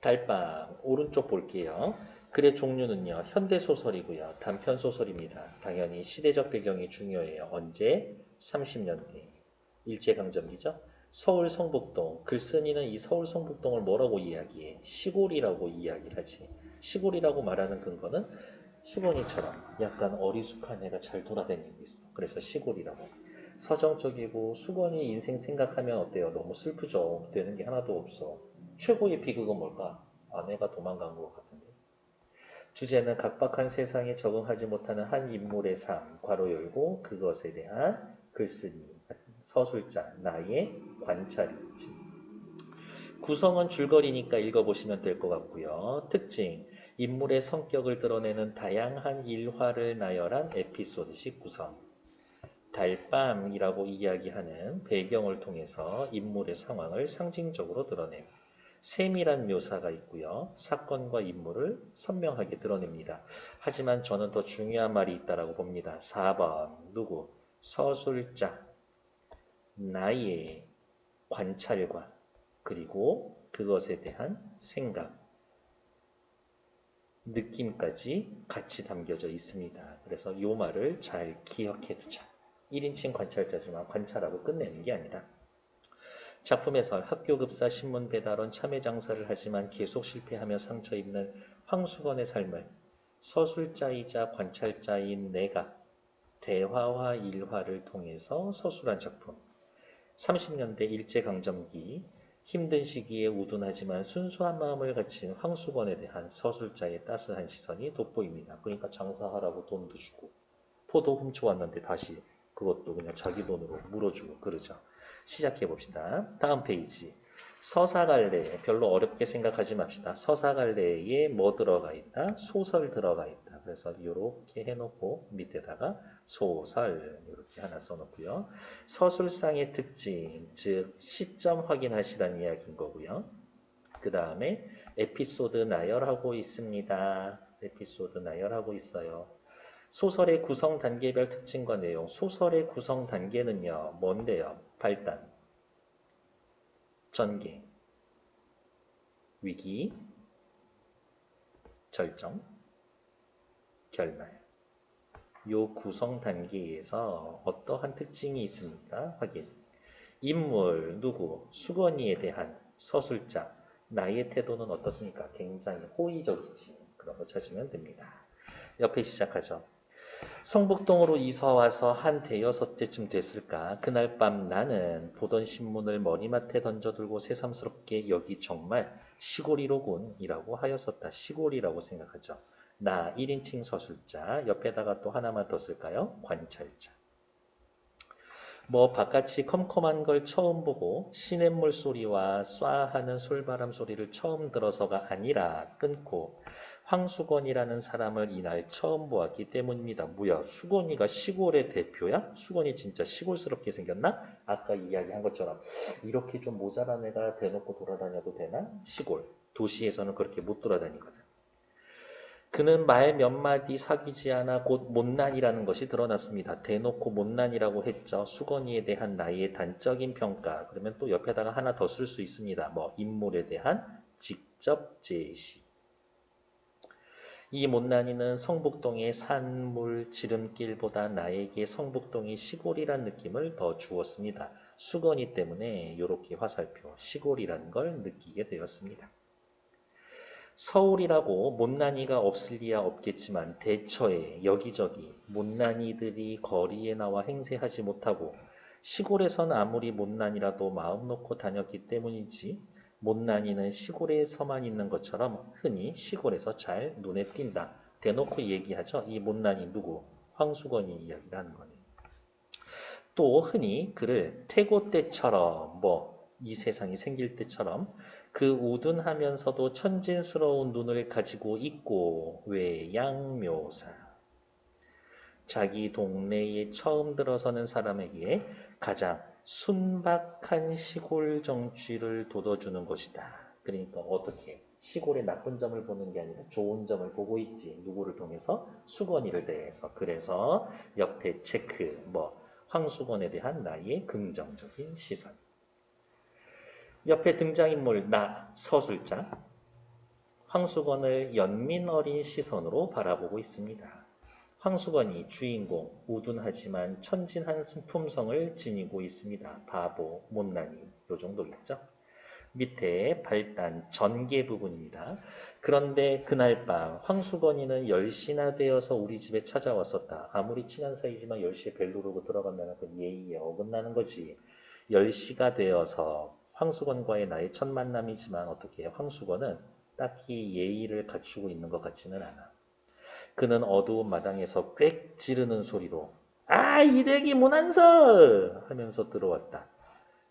달밤 오른쪽 볼게요. 글의 종류는요. 현대소설이고요. 단편소설입니다. 당연히 시대적 배경이 중요해요. 언제? 30년대. 일제강점기죠. 서울 성북동. 글쓴이는 이 서울 성북동을 뭐라고 이야기해? 시골이라고 이야기를 하지. 시골이라고 말하는 근거는 수건이처럼 약간 어리숙한 애가 잘 돌아다니고 있어. 그래서 시골이라고. 서정적이고 수건이 인생 생각하면 어때요? 너무 슬프죠. 되는 게 하나도 없어. 최고의 비극은 뭘까? 아내가 도망간 것 같은데. 주제는 각박한 세상에 적응하지 못하는 한 인물의 삶, 괄호 열고 그것에 대한 글쓰기, 서술자, 나의 관찰이지. 구성은 줄거리니까 읽어보시면 될 것 같고요. 특징, 인물의 성격을 드러내는 다양한 일화를 나열한 에피소드식 구성. 달밤이라고 이야기하는 배경을 통해서 인물의 상황을 상징적으로 드러내요. 세밀한 묘사가 있고요. 사건과 인물을 선명하게 드러냅니다. 하지만 저는 더 중요한 말이 있다고 봅니다. 4번 누구? 서술자, 나의 관찰과 그리고 그것에 대한 생각, 느낌까지 같이 담겨져 있습니다. 그래서 이 말을 잘 기억해 두자. 1인칭 관찰자지만 관찰하고 끝내는 게 아니라 작품 해설, 학교 급사, 신문 배달원, 참외 장사를 하지만 계속 실패하며 상처 입는 황수건의 삶을 서술자이자 관찰자인 내가 대화와 일화를 통해서 서술한 작품. 30년대 일제강점기 힘든 시기에 우둔하지만 순수한 마음을 갖춘 황수건에 대한 서술자의 따스한 시선이 돋보입니다. 그러니까 장사하라고 돈도 주고 포도 훔쳐왔는데 다시 그것도 그냥 자기 돈으로 물어주고 그러죠. 시작해 봅시다. 다음 페이지. 서사갈래 별로 어렵게 생각하지 맙시다. 서사갈래에 뭐 들어가 있다? 소설 들어가 있다. 그래서 이렇게 해놓고 밑에다가 소설 이렇게 하나 써놓고요. 서술상의 특징, 즉 시점 확인하시라는 이야기인 거고요. 그 다음에 에피소드 나열하고 있습니다. 에피소드 나열하고 있어요. 소설의 구성 단계별 특징과 내용. 소설의 구성 단계는요. 뭔데요? 발단, 전개, 위기, 절정, 결말. 요 구성 단계에서 어떠한 특징이 있습니까? 확인. 인물, 누구, 수건이에 대한 서술자, 나의 태도는 어떻습니까? 굉장히 호의적이지. 그런 거 찾으면 됩니다. 옆에 시작하죠. 성북동으로 이사와서 한 대여섯째쯤 됐을까. 그날 밤 나는 보던 신문을 머리맡에 던져들고 새삼스럽게 여기 정말 시골이로군 이라고 하였었다. 시골이라고 생각하죠. 나 1인칭 서술자, 옆에다가 또 하나만 더 쓸까요? 관찰자. 뭐 바깥이 컴컴한 걸 처음 보고 시냇물 소리와 쏴하는 솔바람 소리를 처음 들어서가 아니라 끊고 황수건이라는 사람을 이날 처음 보았기 때문입니다. 뭐야? 수건이가 시골의 대표야? 수건이 진짜 시골스럽게 생겼나? 아까 이야기한 것처럼 이렇게 좀 모자란 애가 대놓고 돌아다녀도 되나? 시골. 도시에서는 그렇게 못 돌아다니거든. 그는 말 몇 마디 사귀지 않아 곧 못난이라는 것이 드러났습니다. 대놓고 못난이라고 했죠. 수건이에 대한 나의 단적인 평가. 그러면 또 옆에다가 하나 더 쓸 수 있습니다. 뭐 인물에 대한 직접 제시. 이 못난이는 성북동의 산물 지름길보다 나에게 성북동이 시골이란 느낌을 더 주었습니다. 수건이 때문에 이렇게 화살표 시골이라는 걸 느끼게 되었습니다. 서울이라고 못난이가 없을 리야 없겠지만 대처에 여기저기 못난이들이 거리에 나와 행세하지 못하고 시골에선 아무리 못난이라도 마음 놓고 다녔기 때문이지 못난이는 시골에서만 있는 것처럼 흔히 시골에서 잘 눈에 띈다. 대놓고 얘기하죠. 이 못난이 누구? 황수건이 이야기를 하는 거네. 또 흔히 그를 태고 때처럼 이 세상이 생길 때처럼 그 우둔하면서도 천진스러운 눈을 가지고 있고 외양묘사. 자기 동네에 처음 들어서는 사람에게 가장 순박한 시골 정취를 돋워주는 것이다. 그러니까 어떻게? 시골의 나쁜 점을 보는 게 아니라 좋은 점을 보고 있지. 누구를 통해서? 수건이를 대해서. 그래서 옆에 체크, 황수건에 대한 나의 긍정적인 시선. 옆에 등장인물 나 서술자. 황수건을 연민 어린 시선으로 바라보고 있습니다. 황수건이 주인공, 우둔하지만 천진한 품성을 지니고 있습니다. 바보, 못난이, 요 정도겠죠? 밑에 발단, 전개 부분입니다. 그런데 그날 밤 황수건이는 10시나 되어서 우리 집에 찾아왔었다. 아무리 친한 사이지만 10시에 벨 누르고 들어가면 그 예의에 어긋나는 거지. 10시가 되어서 황수건과의 나의 첫 만남이지만 어떻게 해? 황수건은 딱히 예의를 갖추고 있는 것 같지는 않아. 그는 어두운 마당에서 꽥 지르는 소리로 아 이대기 문안서 하면서 들어왔다.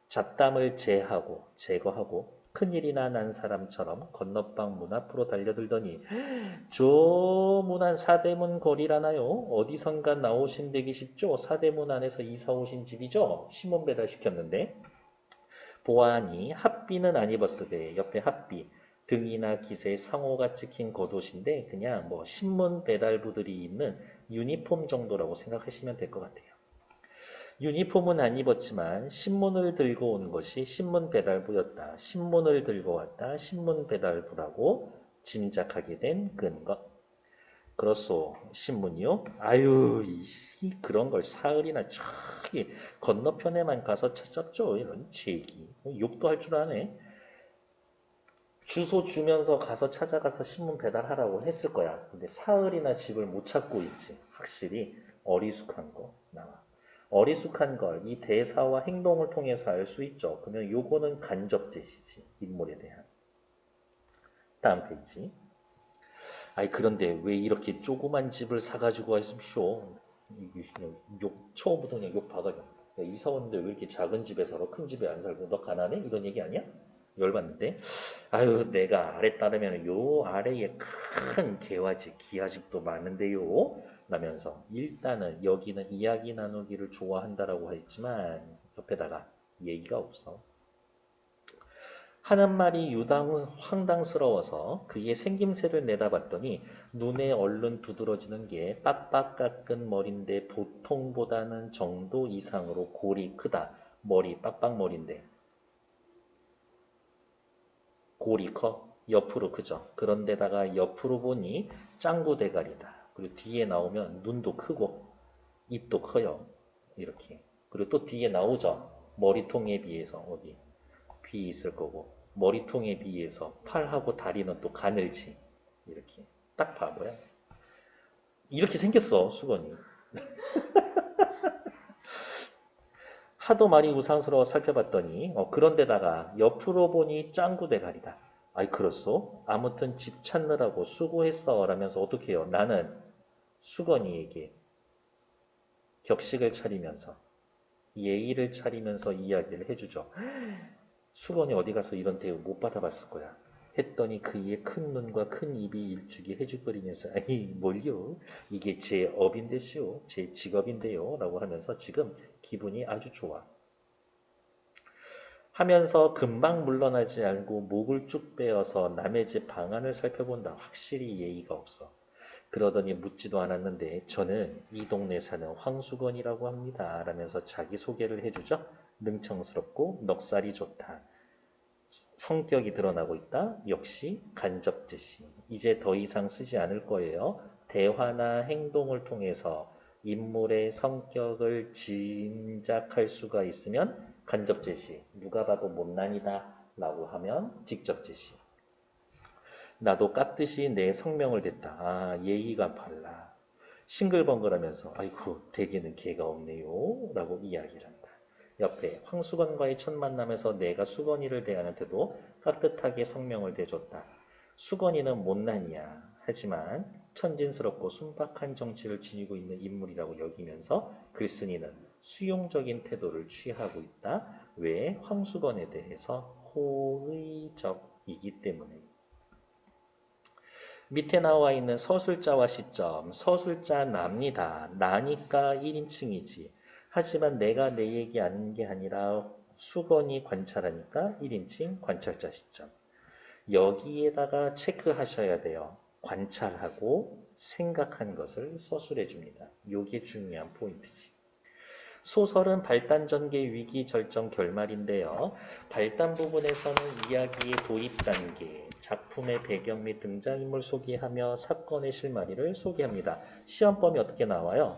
잡담을 제거하고 큰일이나 난 사람처럼 건너방 문 앞으로 달려들더니 저 문안 사대문 거리라나요? 어디선가 나오신 데 계십죠? 사대문 안에서 이사 오신 집이죠? 신문 배달시켰는데 보아하니 핫비는 안 입었으되 옆에 핫비 등이나 깃에 상호가 찍힌 겉옷인데 그냥 뭐 신문 배달부들이 입는 유니폼 정도라고 생각하시면 될 것 같아요. 유니폼은 안 입었지만 신문을 들고 온 것이 신문 배달부였다. 신문을 들고 왔다. 신문 배달부라고 짐작하게 된 근거. 그렇소. 신문이요? 아유, 그런 걸 사흘이나 저기 건너편에만 가서 찾았죠. 이런 제기. 욕도 할 줄 아네. 주소 주면서 가서 찾아가서 신문 배달하라고 했을 거야. 근데 사흘이나 집을 못 찾고 있지. 확실히 어리숙한 거 나와. 어리숙한 걸 이 대사와 행동을 통해서 알 수 있죠. 그러면 요거는 간접 제시지. 인물에 대한. 다음 페이지. 아이 그런데 왜 이렇게 조그만 집을 사가지고 왔습쇼? 처음부터 그냥 욕 박아요. 이사 왔는데 왜 이렇게 작은 집에 살아? 큰 집에 안 살고 너 가난해? 이런 얘기 아니야? 열받는데 아유 내가 아래 따르면 요 아래에 큰 개화집 기아집도 많은데요 라면서 일단은 여기는 이야기 나누기를 좋아한다라고 했지만 옆에다가 얘기가 없어. 하는 말이 유당 황당스러워서 그의 생김새를 내다봤더니 눈에 얼른 두드러지는 게 빡빡 깎은 머리인데 보통보다는 정도 이상으로 골이 크다. 머리 빡빡 머리인데 골이 커? 옆으로 크죠. 그런데다가 옆으로 보니 짱구 대가리다. 그리고 뒤에 나오면 눈도 크고 입도 커요. 이렇게. 그리고 또 뒤에 나오죠. 머리통에 비해서 어디 귀 있을 거고 머리통에 비해서 팔하고 다리는 또 가늘지. 이렇게. 딱 바보야. 이렇게 생겼어 수건이. 하도 많이 우상스러워 살펴봤더니 그런데다가 옆으로 보니 짱구 대가리다. 아이 그렇소? 아무튼 집 찾느라고 수고했어 라면서 어떻게 해요? 나는 수건이에게 격식을 차리면서 예의를 차리면서 이야기를 해주죠. 수건이 어디 가서 이런 대우 못 받아봤을 거야. 했더니 그의 큰 눈과 큰 입이 일축이 해죽거리면서 아이 뭘요? 이게 제 업인데시오. 제 직업인데요. 라고 하면서 지금 기분이 아주 좋아. 하면서 금방 물러나지 않고 목을 쭉 빼어서 남의 집 방안을 살펴본다. 확실히 예의가 없어. 그러더니 묻지도 않았는데 저는 이 동네 사는 황수건이라고 합니다. 라면서 자기소개를 해주죠. 능청스럽고 넉살이 좋다. 성격이 드러나고 있다. 역시 간접제시. 이제 더 이상 쓰지 않을 거예요. 대화나 행동을 통해서 인물의 성격을 짐작할 수가 있으면 간접제시. 누가 봐도 못난이다 라고 하면 직접제시. 나도 깍듯이 내 성명을 댔다. 아 예의가 발라. 싱글벙글하면서 아이쿠 대개는 개가 없네요 라고 이야기를 한다. 옆에 황수건과의 첫 만남에서 내가 수건이를 대하는 태도 깍듯하게 성명을 대줬다. 수건이는 못난이야. 하지만 천진스럽고 순박한 정치를 지니고 있는 인물이라고 여기면서 글쓴이는 수용적인 태도를 취하고 있다. 왜? 황수건에 대해서 호의적이기 때문에. 밑에 나와 있는 서술자와 시점, 서술자 납니다. 나니까 1인칭이지. 하지만 내가 내 얘기하는 게 아니라 수건이 관찰하니까 1인칭 관찰자 시점. 여기에다가 체크하셔야 돼요. 관찰하고 생각한 것을 서술해 줍니다. 이게 중요한 포인트지. 소설은 발단 전개 위기 절정 결말인데요. 발단 부분에서는 이야기의 도입 단계, 작품의 배경 및 등장인물 소개하며 사건의 실마리를 소개합니다. 시험범위 어떻게 나와요?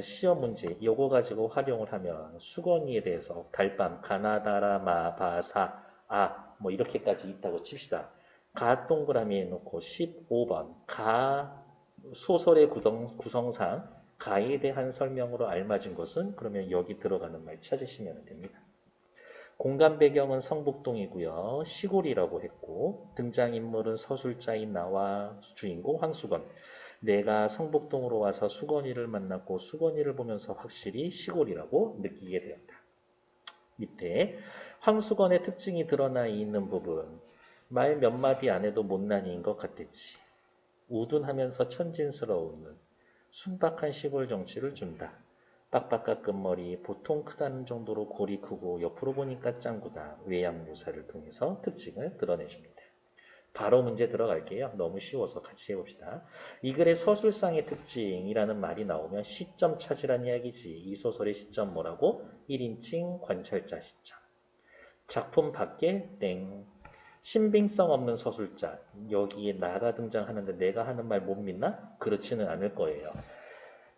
시험 문제 요거 가지고 활용을 하면 수건이에 대해서 달밤 가나다라 마바사 뭐 이렇게까지 있다고 칩시다. 가 동그라미에 놓고 15번 가 소설의 구성상 가에 대한 설명으로 알맞은 것은 그러면 여기 들어가는 말 찾으시면 됩니다. 공간 배경은 성북동이고요. 시골이라고 했고 등장인물은 서술자인 나와 주인공 황수건. 내가 성북동으로 와서 수건이를 만났고 수건이를 보면서 확실히 시골이라고 느끼게 되었다. 밑에 황수건의 특징이 드러나 있는 부분. 말 몇 마디 안 해도 못난이인 것 같았지. 우둔하면서 천진스러운 순박한 시골 정치를 준다. 빡빡한 끝머리, 보통 크다는 정도로 골이 크고 옆으로 보니까 짱구다. 외양 묘사를 통해서 특징을 드러내줍니다. 바로 문제 들어갈게요. 너무 쉬워서 같이 해봅시다. 이 글의 서술상의 특징이라는 말이 나오면 시점 찾으란 이야기지. 이 소설의 시점 뭐라고? 1인칭 관찰자 시점. 작품 밖에 땡. 신빙성 없는 서술자. 여기에 나가 등장하는데 내가 하는 말 못 믿나? 그렇지는 않을 거예요.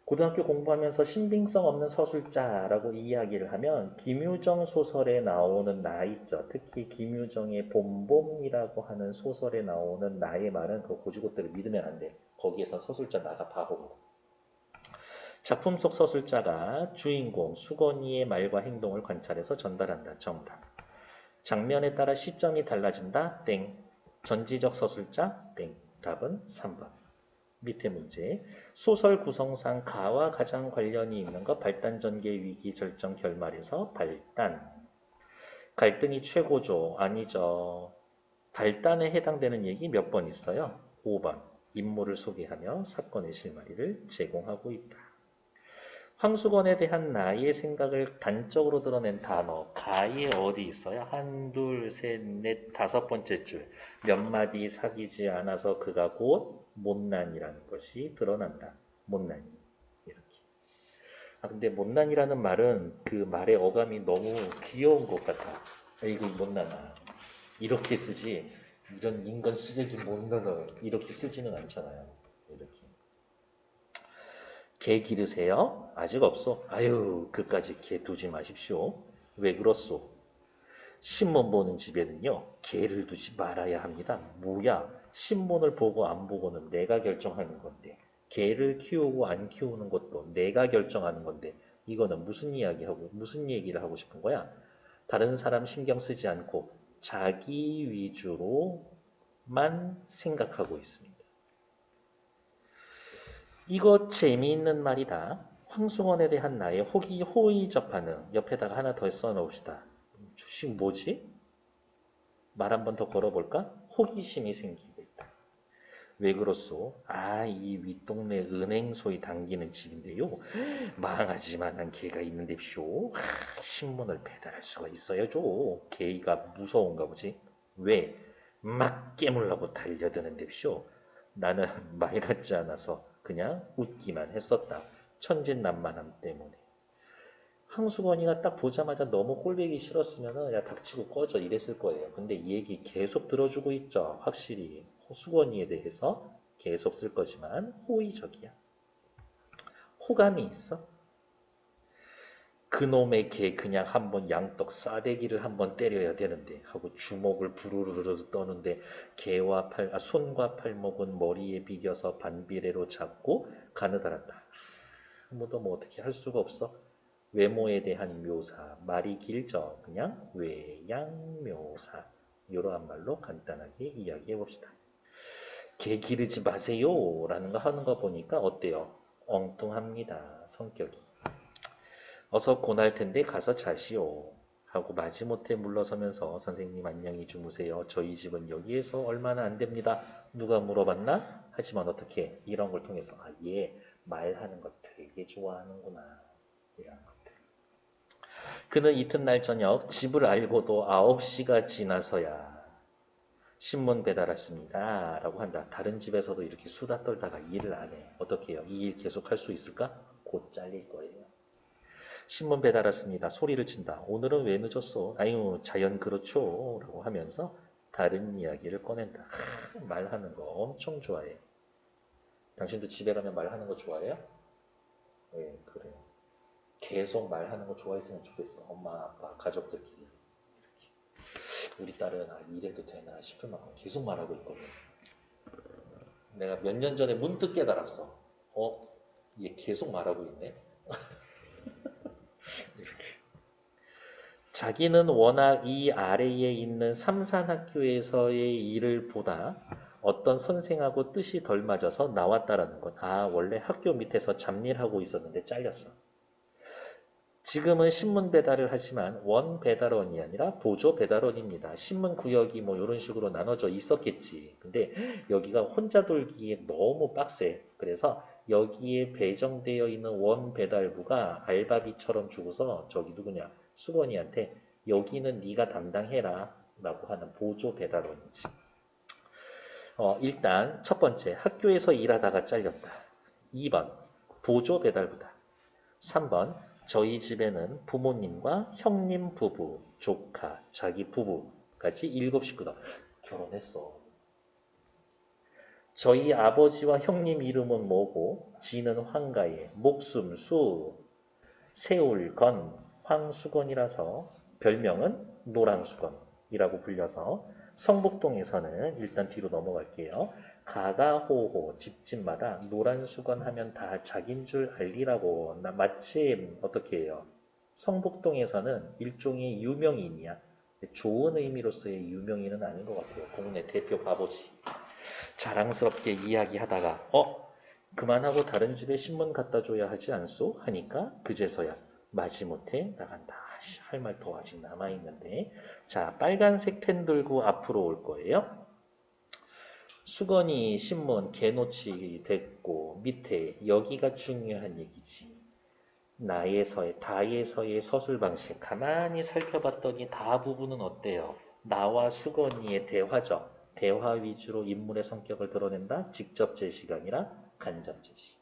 고등학교 공부하면서 신빙성 없는 서술자라고 이야기를 하면 김유정 소설에 나오는 나 있죠. 특히 김유정의 봄봄이라고 하는 소설에 나오는 나의 말은 그 고지고대로 믿으면 안 돼. 거기에서 서술자 나가 바보거든. 작품 속 서술자가 주인공 수건이의 말과 행동을 관찰해서 전달한다. 정답. 장면에 따라 시점이 달라진다. 땡. 전지적 서술자. 땡. 답은 3번. 밑에 문제. 소설 구성상 가와 가장 관련이 있는 것 발단 전개 위기 절정 결말에서 발단. 갈등이 최고죠. 아니죠. 발단에 해당되는 얘기 몇 번 있어요? 5번. 인물을 소개하며 사건의 실마리를 제공하고 있다. 황수건에 대한 나의 생각을 단적으로 드러낸 단어 가에 어디 있어요? 한, 둘, 셋, 넷, 다섯 번째 줄. 몇 마디 사귀지 않아서 그가 곧 못난이라는 것이 드러난다. 못난이. 이렇게. 근데 못난이라는 말은 그 말의 어감이 너무 귀여운 것 같아. 이거 못난아. 이렇게 쓰지. 이런 인간 쓰레기 못난아. 이렇게 쓰지는 않잖아요. 이렇게. 개 기르세요? 아직 없어. 아유, 그까지 개 두지 마십시오. 왜 그렇소? 신문 보는 집에는요, 개를 두지 말아야 합니다. 뭐야? 신문을 보고 안 보고는 내가 결정하는 건데, 개를 키우고 안 키우는 것도 내가 결정하는 건데, 이거는 무슨 얘기를 하고 싶은 거야? 다른 사람 신경 쓰지 않고 자기 위주로만 생각하고 있습니다. 이거 재미있는 말이다. 황승원에 대한 나의 호의적 반응. 옆에다가 하나 더 써놓읍시다. 주식 뭐지? 말 한 번 더 걸어볼까? 호기심이 생기고 있다. 왜 그렇소? 이 윗동네 은행소에 당기는 집인데요. 망하지만한 개가 있는데쇼. 신문을 배달할 수가 있어야죠. 개가 무서운가 보지. 왜? 막 깨물라고 달려드는데쇼. 나는 말 같지 않아서 그냥 웃기만 했었다. 천진난만함 때문에. 황수건이가 딱 보자마자 너무 꼴보기 싫었으면 야 닥치고 꺼져 이랬을 거예요. 근데 이 얘기 계속 들어주고 있죠. 확실히 수건이에 대해서 계속 쓸 거지만 호의적이야. 호감이 있어. 그놈의 개 그냥 한번 양떡 싸대기를 한번 때려야 되는데 하고 주먹을 부르르르 떠는데 개와 손과 팔목은 머리에 비겨서 반비례로 잡고 가느다란다. 아무도 뭐 어떻게 할 수가 없어. 외모에 대한 묘사, 말이 길죠. 그냥 외양묘사. 이러한 말로 간단하게 이야기해 봅시다. 개 기르지 마세요 라는 거 하는 거 보니까 어때요? 엉뚱합니다. 성격이. 어서 고날 텐데 가서 자시오. 하고 마지못해 물러서면서 선생님 안녕히 주무세요. 저희 집은 여기에서 얼마나 안 됩니다. 누가 물어봤나? 하지만 어떻게 이런 걸 통해서 얘 말하는 거 되게 좋아하는구나. 이런 것들. 그는 이튿날 저녁 집을 알고도 9시가 지나서야 신문 배달 왔습니다. 라고 한다. 다른 집에서도 이렇게 수다 떨다가 일을 안 해. 어떻게 해요? 이 일 계속 할 수 있을까? 곧 잘릴 거예요. 신문 배달 왔습니다. 소리를 친다. 오늘은 왜 늦었어? 아유, 자연 그렇죠. 라고 하면서 다른 이야기를 꺼낸다. 말하는 거 엄청 좋아해. 당신도 집에 가면 말하는 거 좋아해요? 네, 그래요. 계속 말하는 거 좋아했으면 좋겠어. 엄마, 아빠, 가족들끼리. 우리 딸은 이래도 되나 싶을 만큼 계속 말하고 있거든. 내가 몇 년 전에 문득 깨달았어. 얘 계속 말하고 있네. 이렇게. 자기는 워낙 이 아래에 있는 삼산학교에서의 일을 보다 어떤 선생하고 뜻이 덜 맞아서 나왔다라는 것. 원래 학교 밑에서 잡일하고 있었는데 잘렸어. 지금은 신문 배달을 하지만 원 배달원이 아니라 보조 배달원입니다. 신문 구역이 뭐 이런 식으로 나눠져 있었겠지. 근데 여기가 혼자 돌기에 너무 빡세. 그래서 여기에 배정되어 있는 원 배달부가 알바비처럼 주고서 저기 누구냐 수건이한테 여기는 네가 담당해라 라고 하는 보조 배달원이지. 일단 첫 번째 학교에서 일하다가 잘렸다. 2번 보조 배달부다. 3번 저희 집에는 부모님과 형님 부부, 조카, 자기 부부까지 7식구다. 결혼했어. 저희 아버지와 형님 이름은 뭐고 지는 황가에 목숨, 수, 세울, 건, 황수건이라서 별명은 노랑수건이라고 불려서 성북동에서는 일단 뒤로 넘어갈게요. 가가호호 집집마다 노란 수건 하면 다 자긴 줄 알리라고. 마침 어떻게 해요? 성북동에서는 일종의 유명인이야. 좋은 의미로서의 유명인은 아닌 것 같아요. 동네 대표 바보지. 자랑스럽게 이야기하다가 그만하고 다른 집에 신문 갖다 줘야 하지 않소? 하니까 그제서야 마지못해 나간다. 할 말 더 아직 남아있는데. 자, 빨간색 펜 들고 앞으로 올 거예요. 수건이 신문 개놓치 됐고 밑에 여기가 중요한 얘기지. 나에서의 다에서의 서술 방식 가만히 살펴봤더니 다 부분은 어때요? 나와 수건이의 대화죠. 대화 위주로 인물의 성격을 드러낸다. 직접 제시가 아니라 간접 제시.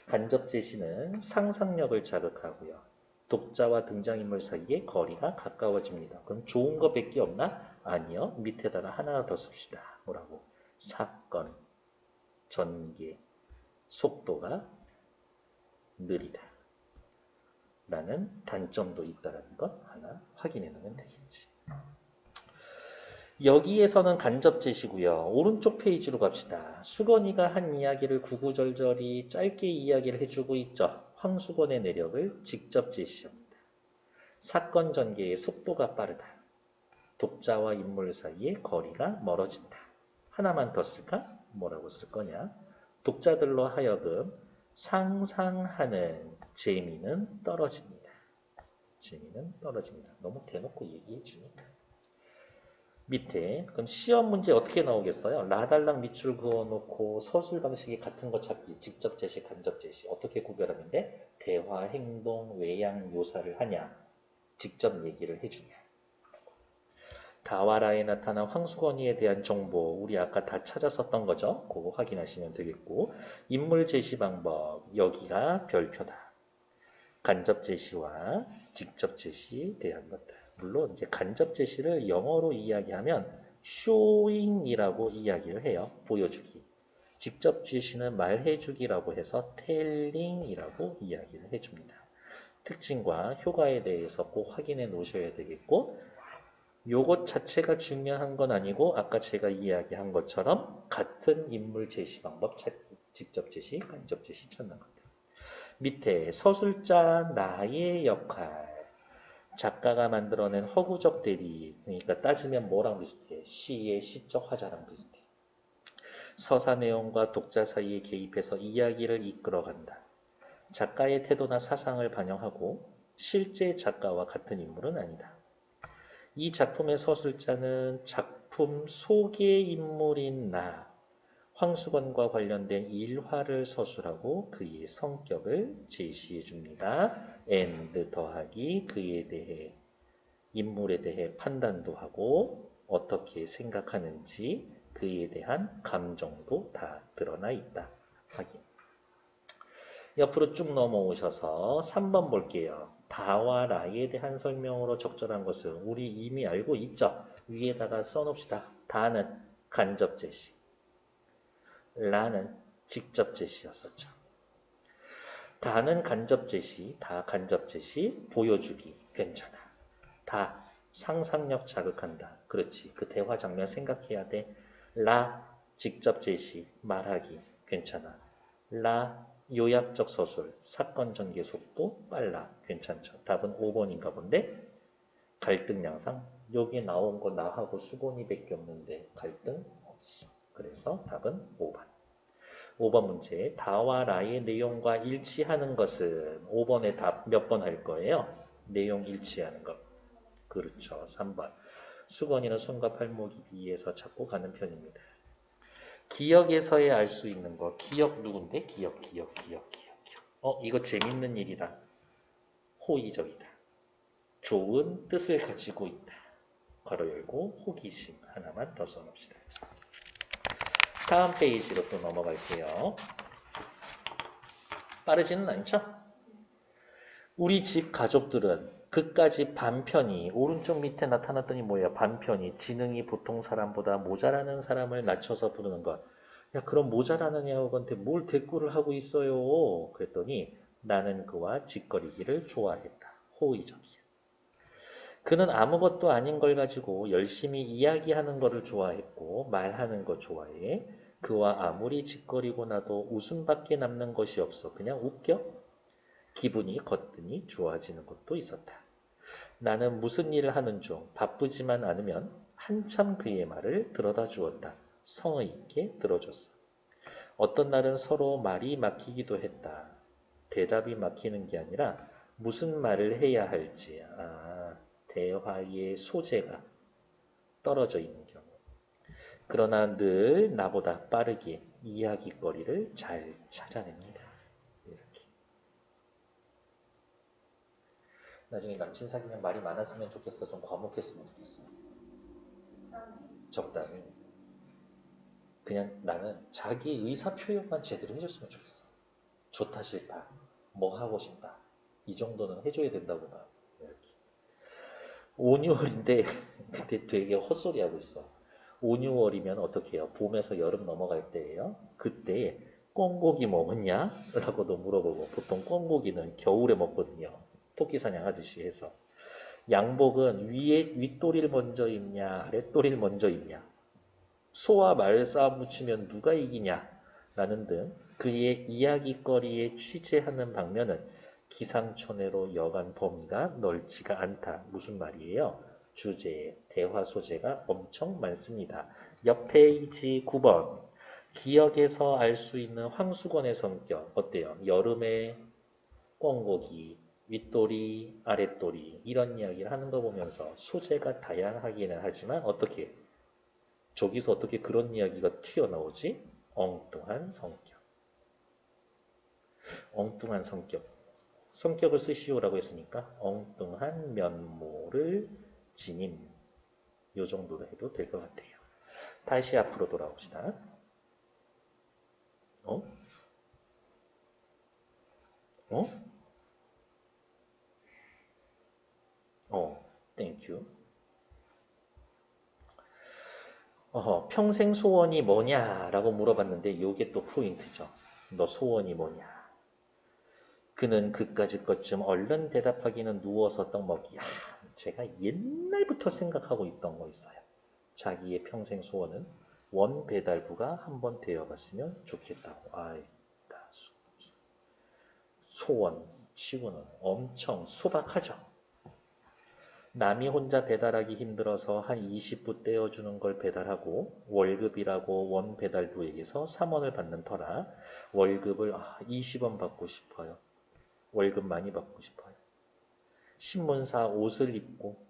간접 제시는 상상력을 자극하고요. 독자와 등장인물 사이의 거리가 가까워집니다. 그럼 좋은 거 몇 개 없나? 아니요. 밑에다가 하나 더 씁시다. 뭐라고? 사건, 전개, 속도가 느리다. 라는 단점도 있다는 것 하나 확인해 놓으면 되겠지. 여기에서는 간접 제시고요. 오른쪽 페이지로 갑시다. 수건이가 한 이야기를 구구절절히 짧게 이야기를 해주고 있죠. 황수건의 내력을 직접 제시합니다. 사건 전개의 속도가 빠르다. 독자와 인물 사이의 거리가 멀어진다. 하나만 더 쓸까? 뭐라고 쓸 거냐? 독자들로 하여금 상상하는 재미는 떨어집니다. 재미는 떨어집니다. 너무 대놓고 얘기해 주니까. 밑에 그럼 시험 문제 어떻게 나오겠어요? 라달랑 밑줄 그어놓고 서술 방식이 같은 거 찾기, 직접 제시, 간접 제시 어떻게 구별하면 돼? 대화, 행동, 외양, 묘사를 하냐, 직접 얘기를 해주냐. 다와라에 나타난 황수건이에 대한 정보 우리 아까 다 찾았었던 거죠? 그거 확인하시면 되겠고, 인물 제시 방법 여기가 별표다. 간접 제시와 직접 제시에 대한 것들. 물론 이제 간접 제시를 영어로 이야기하면 showing이라고 이야기를 해요. 보여주기. 직접 제시는 말해주기라고 해서 telling이라고 이야기를 해줍니다. 특징과 효과에 대해서 꼭 확인해 놓으셔야 되겠고, 요것 자체가 중요한 건 아니고 아까 제가 이야기한 것처럼 같은 인물 제시 방법 찾기, 직접 제시, 간접 제시 찾는 겁니다. 밑에 서술자 나의 역할. 작가가 만들어낸 허구적 대리, 그러니까 따지면 뭐랑 비슷해? 시의 시적 화자랑 비슷해. 서사 내용과 독자 사이에 개입해서 이야기를 이끌어간다. 작가의 태도나 사상을 반영하고 실제 작가와 같은 인물은 아니다. 이 작품의 서술자는 작품 속의 인물인 나, 황수건과 관련된 일화를 서술하고 그의 성격을 제시해 줍니다. and 더하기 그에 대해, 인물에 대해 판단도 하고 어떻게 생각하는지 그에 대한 감정도 다 드러나 있다. 확인. 옆으로 쭉 넘어오셔서 3번 볼게요. 다와 라에 대한 설명으로 적절한 것은 우리 이미 알고 있죠. 위에다가 써놓읍시다. 다는 간접 제시, 라는 직접 제시였었죠. 다는 간접 제시, 다 간접 제시, 보여주기, 괜찮아. 다 상상력 자극한다. 그렇지. 그 대화 장면 생각해야 돼. 라, 직접 제시, 말하기, 괜찮아. 라, 요약적 서술, 사건 전개 속도 빨라, 괜찮죠. 답은 5번인가 본데 갈등 양상, 여기 나온 거 나하고 수건이밖에 없는데 갈등 없어. 그래서 답은 5번. 5번 문제, 다와 라의 내용과 일치하는 것은 5번의 답 몇 번 할 거예요? 내용 일치하는 것. 그렇죠. 3번. 수건이는 손과 팔목이 위에서 잡고 가는 편입니다. 기억에서야 알 수 있는 거. 기억 누군데? 기억. 이거 재밌는 일이다. 호의적이다. 좋은 뜻을 가지고 있다. 괄호 열고 호기심 하나만 더 써놓읍시다. 다음 페이지로 또 넘어갈게요. 빠르지는 않죠? 우리 집 가족들은 그까지 반편이 오른쪽 밑에 나타났더니 뭐예요? 반편이 지능이 보통 사람보다 모자라는 사람을 낮춰서 부르는 것. 야, 그럼 모자라는 애하고한테 뭘 대꾸를 하고 있어요? 그랬더니 나는 그와 짓거리기를 좋아했다. 호의적이야. 그는 아무것도 아닌 걸 가지고 열심히 이야기하는 거를 좋아했고 말하는 거 좋아해. 그와 아무리 짓거리고 나도 웃음밖에 남는 것이 없어. 그냥 웃겨? 기분이 거뜬히 좋아지는 것도 있었다. 나는 무슨 일을 하는 중 바쁘지만 않으면 한참 그의 말을 들어다 주었다. 성의 있게 들어줬어. 어떤 날은 서로 말이 막히기도 했다. 대답이 막히는 게 아니라 무슨 말을 해야 할지, 대화의 소재가 떨어져 있는 경우. 그러나 늘 나보다 빠르게 이야기거리를 잘 찾아냅니다. 이렇게. 나중에 남친 사귀면 말이 많았으면 좋겠어. 좀 과묵했으면 좋겠어. 적당히. 그냥 나는 자기 의사 표현만 제대로 해줬으면 좋겠어. 좋다 싫다. 뭐 하고 싶다. 이 정도는 해줘야 된다고 봐. 이렇게. 5, 6월인데 그때 되게 헛소리 하고 있어. 5, 6월이면 어떻게 해요? 봄에서 여름 넘어갈 때예요. 그때 꿩고기 먹었냐? 라고도 물어보고 보통 꿩고기는 겨울에 먹거든요. 토끼 사냥하듯이 해서. 양복은 윗도리를 먼저 입냐? 아랫도리를 먼저 입냐? 소와 말 싸움 붙이면 누가 이기냐? 라는 등 그의 이야기거리에 취재하는 방면은 기상천외로 여간 범위가 넓지가 않다. 무슨 말이에요? 주제, 대화 소재가 엄청 많습니다. 옆 페이지 9번. 기억에서 알 수 있는 황수건의 성격. 어때요? 여름에 꿩고기, 윗도리, 아랫도리 이런 이야기를 하는 거 보면서 소재가 다양하기는 하지만 어떻게 저기서 어떻게 그런 이야기가 튀어나오지? 엉뚱한 성격. 엉뚱한 성격. 성격을 쓰시오라고 했으니까 엉뚱한 면모를 지닌 요 정도로 해도 될 것 같아요. 다시 앞으로 돌아옵시다. 어? 땡큐. 평생 소원이 뭐냐라고 물어봤는데 요게 또 포인트죠. 너 소원이 뭐냐? 그는 그까짓 것쯤 얼른 대답하기는 누워서 떡 먹기. 제가 옛날부터 생각하고 있던 거 있어요. 자기의 평생 소원은 원 배달부가 한번 되어봤으면 좋겠다고. 소원 치고는 엄청 소박하죠. 남이 혼자 배달하기 힘들어서 한 20부 떼어주는 걸 배달하고 월급이라고 원 배달부에게서 3원을 받는 터라 월급을 20원 받고 싶어요. 월급 많이 받고 싶어요. 신문사 옷을 입고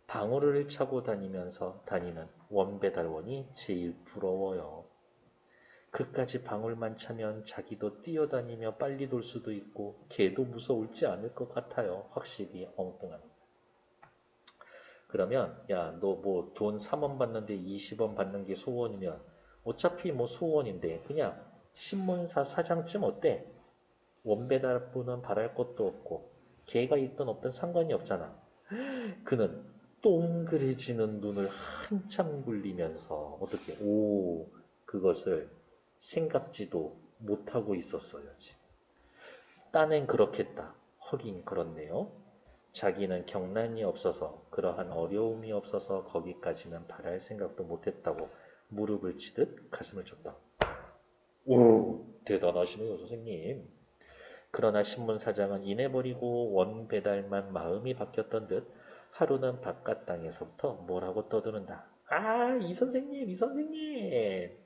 방울을 차고 다니면서 다니는 원배달원이 제일 부러워요. 그까지 방울만 차면 자기도 뛰어다니며 빨리 돌 수도 있고 걔도 무서울지 않을 것 같아요. 확실히 엉뚱합니다. 그러면 야, 너 뭐 돈 3원 받는데 20원 받는 게 소원이면 어차피 뭐 소원인데 그냥 신문사 사장쯤 어때? 원배달부는 바랄 것도 없고 개가 있든 없든 상관이 없잖아. 그는 동그래지는 눈을 한참 굴리면서 어떻게 그것을 생각지도 못하고 있었어요. 딴엔 그렇겠다. 하긴 그렇네요. 자기는 경란이 없어서 그러한 어려움이 없어서 거기까지는 바랄 생각도 못했다고 무릎을 치듯 가슴을 쳤다. 오, 대단하시네요, 선생님. 그러나 신문사장은 인해버리고 원배달만 마음이 바뀌었던 듯 하루는 바깥 땅에서부터 뭐라고 떠드는다. 아, 이 선생님, 이 선생님.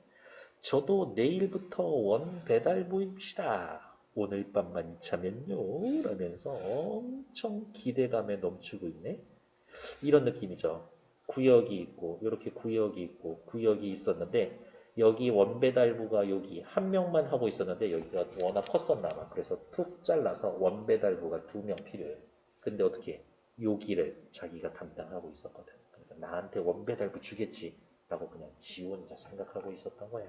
저도 내일부터 원배달부입시다. 오늘 밤만 자면요. 라면서 엄청 기대감에 넘치고 있네. 이런 느낌이죠. 구역이 있고, 이렇게 구역이 있고, 구역이 있었는데, 여기 원배달부가 여기 한 명만 하고 있었는데, 여기가 워낙 컸었나 봐. 그래서 툭 잘라서 원배달부가 2명 필요해. 근데 어떻게, 여기를 자기가 담당하고 있었거든. 그러니까 나한테 원배달부 주겠지. 라고 그냥 지 혼자 생각하고 있었던 거야.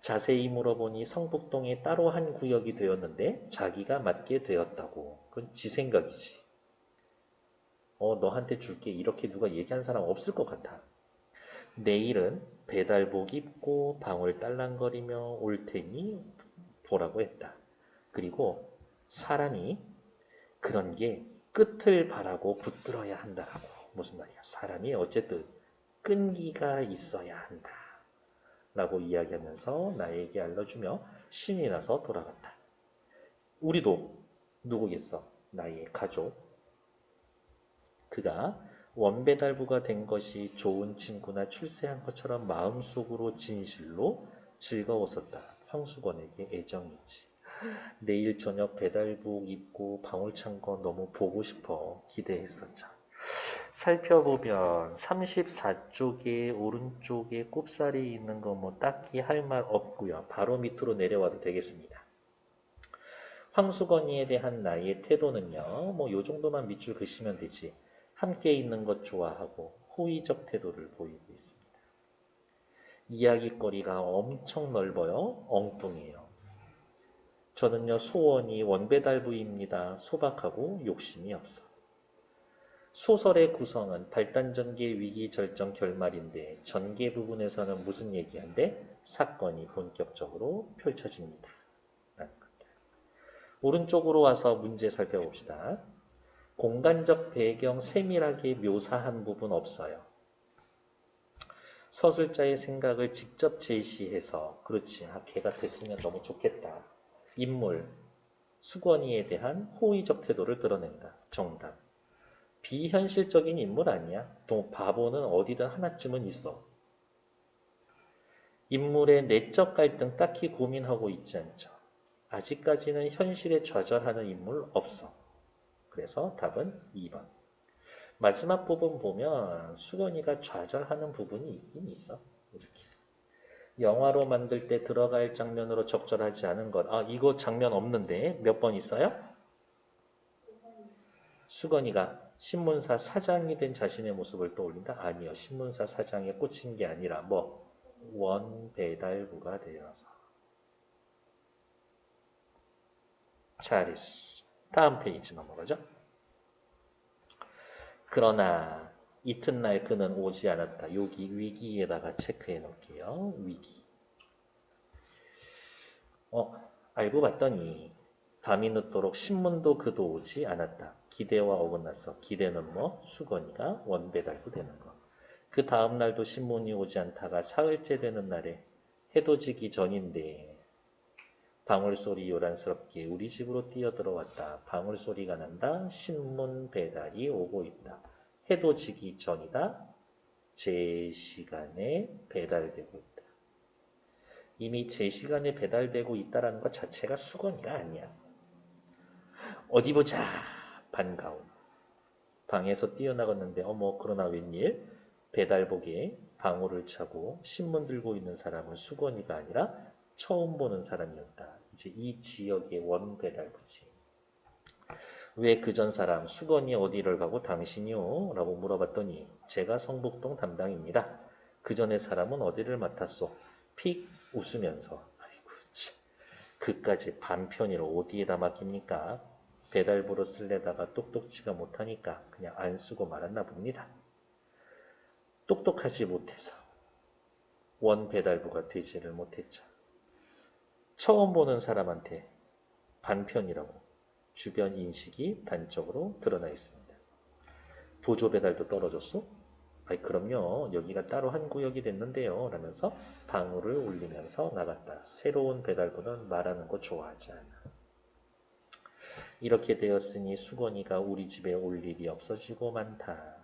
자세히 물어보니 성북동에 따로 한 구역이 되었는데, 자기가 맡게 되었다고. 그건 지 생각이지. 너한테 줄게. 이렇게 누가 얘기한 사람 없을 것 같아. 내일은 배달복 입고 방울 딸랑거리며 올 테니 보라고 했다. 그리고 사람이 그런 게 끝을 바라고 붙들어야 한다라고. 무슨 말이야? 사람이 어쨌든 끈기가 있어야 한다. 라고 이야기하면서 나에게 알려주며 신이 나서 돌아갔다. 우리도 누구겠어? 나의 가족. 그가 원배달부가 된 것이 좋은 친구나 출세한 것처럼 마음속으로 진실로 즐거웠었다. 황수건에게 애정이지. 내일 저녁 배달복 입고 방울 찬 거 너무 보고 싶어 기대했었죠. 살펴보면 34쪽에 오른쪽에 꼽살이 있는 거 뭐 딱히 할 말 없고요. 바로 밑으로 내려와도 되겠습니다. 황수건이에 대한 나의 태도는요. 뭐 요 정도만 밑줄 그시면 되지. 함께 있는 것 좋아하고 호의적 태도를 보이고 있습니다. 이야기거리가 엄청 넓어요. 엉뚱해요. 저는요 소원이 원배달부입니다. 소박하고 욕심이 없어. 소설의 구성은 발단전개 위기절정 결말인데 전개 부분에서는 무슨 얘기한데 사건이 본격적으로 펼쳐집니다. 오른쪽으로 와서 문제 살펴봅시다. 공간적 배경 세밀하게 묘사한 부분 없어요. 서술자의 생각을 직접 제시해서 그렇지, 걔가 됐으면 너무 좋겠다. 인물, 수건이에 대한 호의적 태도를 드러낸다. 정답. 비현실적인 인물 아니야. 바보는 어디든 하나쯤은 있어. 인물의 내적 갈등 딱히 고민하고 있지 않죠. 아직까지는 현실에 좌절하는 인물 없어. 그래서 답은 2번. 마지막 부분 보면 수건이가 좌절하는 부분이 있긴 있어. 이렇게. 영화로 만들 때 들어갈 장면으로 적절하지 않은 것. 이거 장면 없는데 몇 번 있어요? 수건이가 신문사 사장이 된 자신의 모습을 떠올린다? 아니요. 신문사 사장에 꽂힌 게 아니라 원배달부가 되어서. 잘했어. 다음 페이지 넘어가죠. 그러나 이튿날 그는 오지 않았다. 여기 위기에다가 체크해 놓을게요. 위기. 알고 봤더니 밤이 늦도록 신문도 그도 오지 않았다. 기대와 어긋났어. 기대는 수건이가 원배달부 되는 거. 그 다음 날도 신문이 오지 않다가 사흘째 되는 날에 해도 지기 전인데 방울소리 요란스럽게 우리 집으로 뛰어들어왔다. 방울소리가 난다. 신문 배달이 오고 있다. 해도 지기 전이다. 제 시간에 배달되고 있다. 이미 제 시간에 배달되고 있다는 것 자체가 수건이가 아니야. 어디 보자. 반가움. 방에서 뛰어나갔는데 그러나 웬일? 배달복에 방울을 차고 신문 들고 있는 사람은 수건이가 아니라 처음 보는 사람이었다. 이제 이 지역의 원배달부지. 왜 그 전 사람 수건이 어디를 가고 당신이요? 라고 물어봤더니 제가 성북동 담당입니다. 그 전에 사람은 어디를 맡았소? 픽 웃으면서 아이고 참 그까지 반편이를 어디에다 맡깁니까? 배달부로 쓸려다가 똑똑지가 못하니까 그냥 안 쓰고 말았나 봅니다. 똑똑하지 못해서 원 배달부가 되지를 못했죠. 처음 보는 사람한테 반편이라고 주변 인식이 단적으로 드러나 있습니다. 보조 배달도 떨어졌어? 아이 그럼요. 여기가 따로 한 구역이 됐는데요. 라면서 방울을 울리면서 나갔다. 새로운 배달부는 말하는 거 좋아하지 않아. 이렇게 되었으니 수건이가 우리 집에 올 일이 없어지고 많다.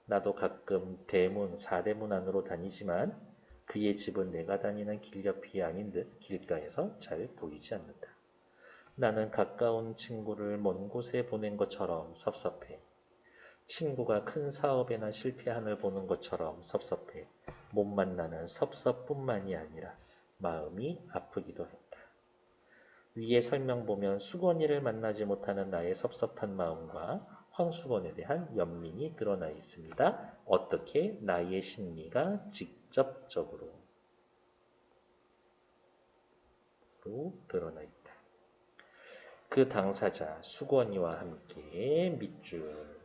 나도 가끔 대문, 사대문 안으로 다니지만 그의 집은 내가 다니는 길 옆이 아닌 듯 길가에서 잘 보이지 않는다. 나는 가까운 친구를 먼 곳에 보낸 것처럼 섭섭해. 친구가 큰 사업에나 실패한을 보는 것처럼 섭섭해. 못 만나는 섭섭뿐만이 아니라 마음이 아프기도 했다. 위에 설명 보면 수건이를 만나지 못하는 나의 섭섭한 마음과 황수건에 대한 연민이 드러나 있습니다. 어떻게? 나의 심리가 직접적으로 드러나 있다. 그 당사자 수건이와 함께 밑줄.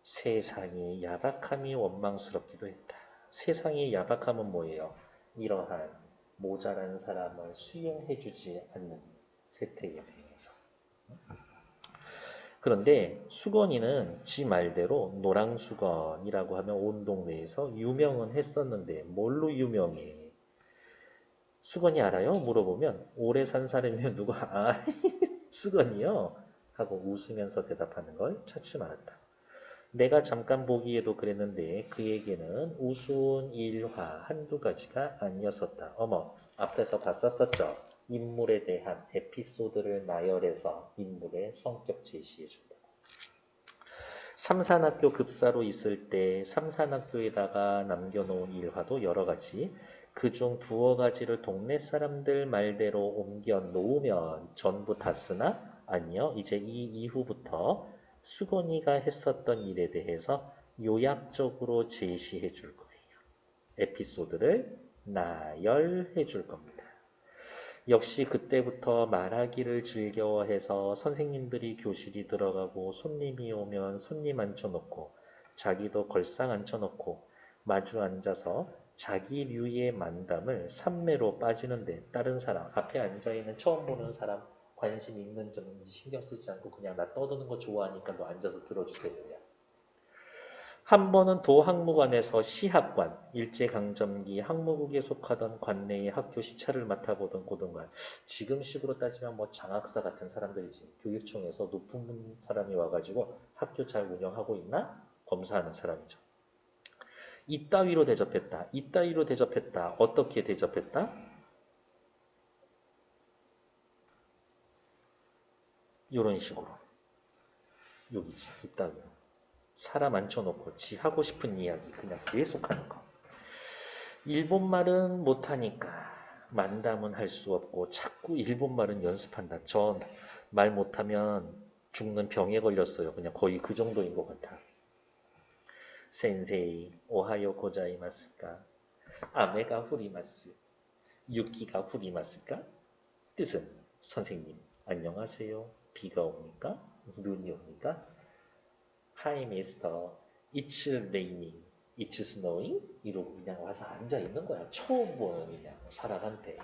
세상의 야박함이 원망스럽기도 했다. 세상의 야박함은 뭐예요? 이러한 모자란 사람을 수용해주지 않는 세태에 대해서. 그런데 수건이는 지 말대로 노랑수건이라고 하면 온 동네에서 유명은 했었는데 뭘로 유명해? 수건이 알아요? 물어보면 오래 산 사람이면 누가 수건이요? 하고 웃으면서 대답하는 걸 찾지 말았다. 내가 잠깐 보기에도 그랬는데 그에게는 우스운 일화 한두 가지가 아니었었다. 어머, 앞에서 봤었었죠? 인물에 대한 에피소드를 나열해서 인물의 성격 제시해준다. 삼산학교 급사로 있을 때 삼산학교에다가 남겨놓은 일화도 여러 가지. 그중 두어 가지를 동네 사람들 말대로 옮겨 놓으면 전부 다 쓰나? 아니요. 이제 이 이후부터 수건이가 했었던 일에 대해서 요약적으로 제시해 줄 거예요. 에피소드를 나열해 줄 겁니다. 역시 그때부터 말하기를 즐겨워해서 선생님들이 교실이 들어가고 손님이 오면 손님 앉혀놓고 자기도 걸상 앉혀놓고 마주 앉아서 자기류의 만담을 삼매로 빠지는데 다른 사람, 앞에 앉아있는 처음 보는 사람 관심 있는 점인지 신경 쓰지 않고 그냥 나 떠드는 거 좋아하니까 너 앉아서 들어주세요. 한 번은 도학무관에서 시학관, 일제강점기 학무국에 속하던 관내의 학교 시찰을 맡아보던 고등관, 지금식으로 따지면 뭐 장학사 같은 사람들이지. 교육청에서 높은 사람이 와가지고 학교 잘 운영하고 있나? 검사하는 사람이죠. 이따위로 대접했다. 이따위로 대접했다. 어떻게 대접했다? 이런 식으로. 여기지. 이따위로. 사람 앉혀놓고 지 하고 싶은 이야기 그냥 계속하는 거. 일본말은 못하니까 만담은 할 수 없고 자꾸 일본말은 연습한다. 전 말 못하면 죽는 병에 걸렸어요. 그냥 거의 그 정도인 것 같아. 센세이 오하요 고자이마스까? 아메가 후리마스. 유키가 후리마스까? 뜻은 선생님 안녕하세요. 비가 옵니까? 눈이 옵니까? Hi, Mister. It's raining. It's snowing. 이러고 그냥 와서 앉아 있는 거야. 처음 보는 그냥 사람한테.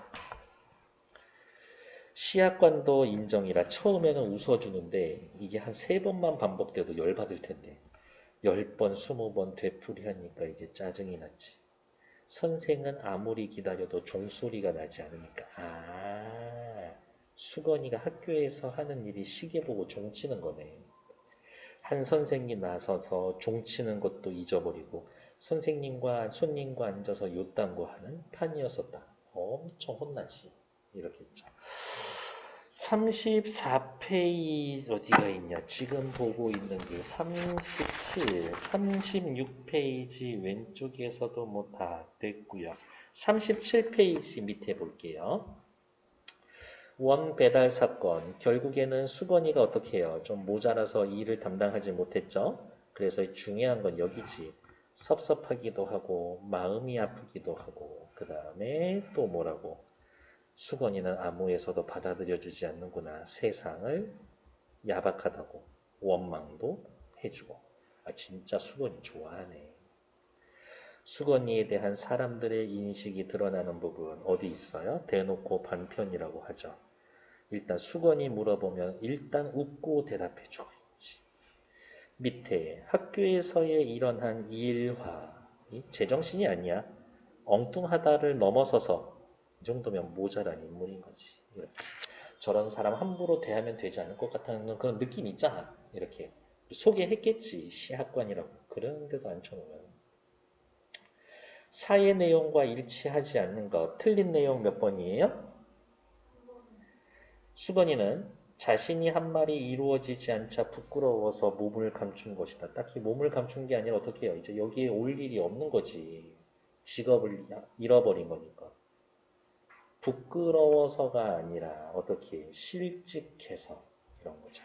시약관도 인정이라 처음에는 웃어주는데 이게 한 3번만 반복돼도 열받을 텐데 10번, 20번 되풀이하니까 이제 짜증이 났지. 선생은 아무리 기다려도 종소리가 나지 않으니까 수건이가 학교에서 하는 일이 시계 보고 종치는 거네. 한 선생이 나서서 종치는 것도 잊어버리고 선생님과 손님과 앉아서 요딴거하는 판이었었다. 엄청 혼나지. 이렇게 했죠. 34페이지 어디가 있냐. 지금 보고 있는 게 37, 36페이지 왼쪽에서도 뭐 다 됐고요. 37페이지 밑에 볼게요. 원 배달 사건. 결국에는 수건이가 어떻게 해요? 좀 모자라서 일을 담당하지 못했죠? 그래서 중요한 건 여기지. 섭섭하기도 하고 마음이 아프기도 하고 그 다음에 또 뭐라고? 수건이는 아무에서도 받아들여주지 않는구나. 세상을 야박하다고 원망도 해주고. 아, 진짜 수건이 좋아하네. 수건이에 대한 사람들의 인식이 드러나는 부분 어디 있어요? 대놓고 반편이라고 하죠. 일단 수건이 물어보면 일단 웃고 대답해줘. 밑에 학교에서의 일어난 일화, 제정신이 아니야. 엉뚱하다를 넘어서서 이 정도면 모자란 인물인 거지. 이렇게. 저런 사람 함부로 대하면 되지 않을 것 같다는 그런 느낌이 있잖아. 이렇게 소개했겠지. 시학관이라고. 그런데도 앉혀놓으면 사의 내용과 일치하지 않는 것. 틀린 내용 몇 번이에요? 수건이는 자신이 한 말이 이루어지지 않자 부끄러워서 몸을 감춘 것이다. 딱히 몸을 감춘 게 아니라 어떻게 해요? 이제 여기에 올 일이 없는 거지. 직업을 잃어버린 거니까. 부끄러워서가 아니라 어떻게 실직해서 이런 거죠.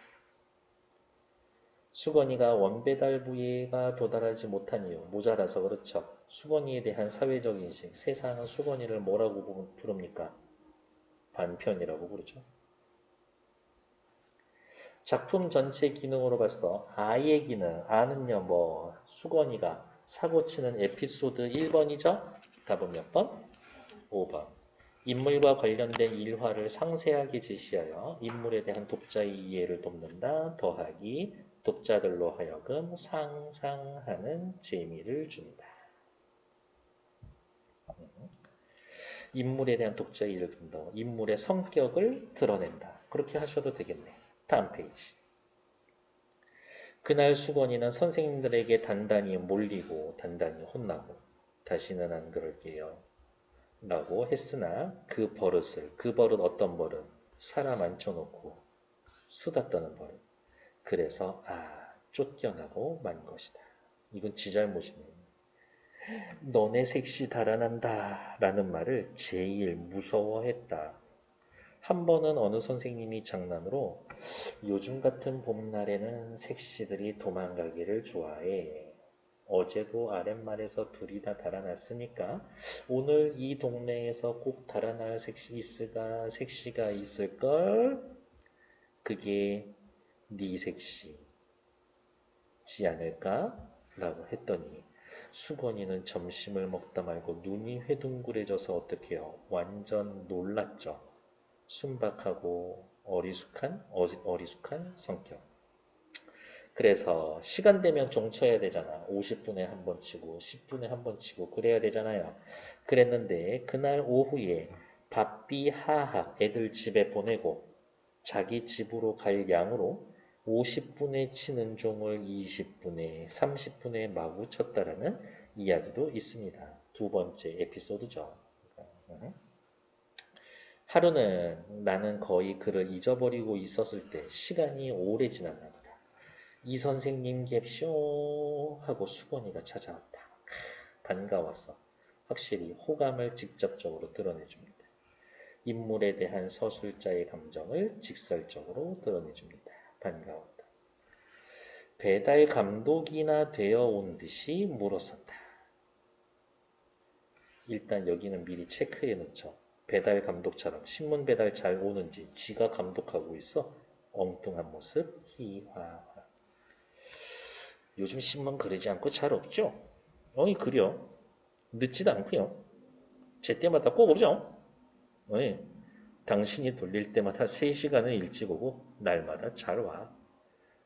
수건이가 원배달 부위가 도달하지 못한 이유, 모자라서 그렇죠. 수건이에 대한 사회적 인식, 세상은 수건이를 뭐라고 부릅니까? 반편이라고 부르죠. 작품 전체 기능으로 봤어. 아의 기능, 아는요, 뭐, 수건이가 사고치는 에피소드 1번이죠? 답은 몇 번? 5번. 인물과 관련된 일화를 상세하게 제시하여 인물에 대한 독자의 이해를 돕는다. 더하기, 독자들로 하여금 상상하는 재미를 준다. 인물에 대한 독자의 이해를 돕는다. 인물의 성격을 드러낸다. 그렇게 하셔도 되겠네. 다음 페이지. 그날 수건이는 선생님들에게 단단히 몰리고 단단히 혼나고 다시는 안 그럴게요 라고 했으나 그 버릇 어떤 버릇? 사람 앉혀놓고 수다 떠는 버릇. 그래서 쫓겨나고 만 것이다. 이건 지 잘못이네. 너네 색시 달아난다 라는 말을 제일 무서워했다. 한 번은 어느 선생님이 장난으로 요즘 같은 봄날에는 색시들이 도망가기를 좋아해. 어제도 아랫말에서 둘이 다 달아났으니까 오늘 이 동네에서 꼭 달아날 색시가 있을걸? 그게 네 색시지 않을까? 라고 했더니 수건이는 점심을 먹다 말고 눈이 회둥그레져서 어떡해요? 완전 놀랐죠. 순박하고 어리숙한 성격. 그래서 시간 되면 종 쳐야 되잖아. 50분에 한 번 치고 10분에 한 번 치고 그래야 되잖아요. 그랬는데 그날 오후에 바삐 하하 애들 집에 보내고 자기 집으로 갈 양으로 50분에 치는 종을 20분에 30분에 마구 쳤다라는 이야기도 있습니다. 두 번째 에피소드죠. 하루는 나는 거의 그를 잊어버리고 있었을 때 시간이 오래 지났나 보다. 이 선생님 갭쇼 하고 수건이가 찾아왔다. 반가웠어. 확실히 호감을 직접적으로 드러내줍니다. 인물에 대한 서술자의 감정을 직설적으로 드러내줍니다. 반가웠다. 배달 감독이나 되어 온 듯이 물었었다. 일단 여기는 미리 체크해 놓죠. 배달 감독처럼 신문 배달 잘 오는지 지가 감독하고 있어. 엉뚱한 모습 희화화. 요즘 신문 그러지 않고 잘 없죠? 어이 그려. 늦지도 않고요. 제 때마다 꼭 오죠? 어이, 당신이 돌릴 때마다 3시간은 일찍 오고 날마다 잘 와.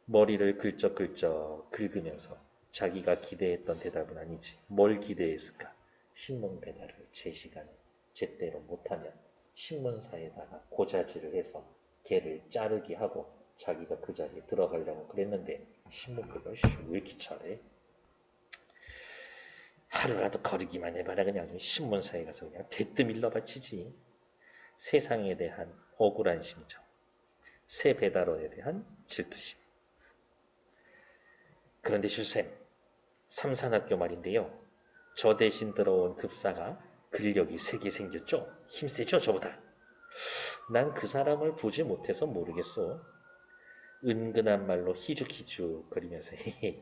머리를 긁적긁적 긁으면서 자기가 기대했던 대답은 아니지. 뭘 기대했을까? 신문 배달을 제 시간에 제때로 못하면 신문사에다가 고자질을 해서 걔를 자르기 하고 자기가 그 자리에 들어가려고 그랬는데 신문 배달 왜 이렇게 잘해? 하루라도 거르기만 해봐라. 그냥 신문사에 가서 그냥 대뜸 일러바치지. 세상에 대한 억울한 심정, 새 배달원에 대한 질투심. 그런데 슈쌤, 삼산학교 말인데요. 저 대신 들어온 급사가 근력이 세게 생겼죠? 힘세죠, 저보다? 난 그 사람을 보지 못해서 모르겠소. 은근한 말로 희죽희죽 거리면서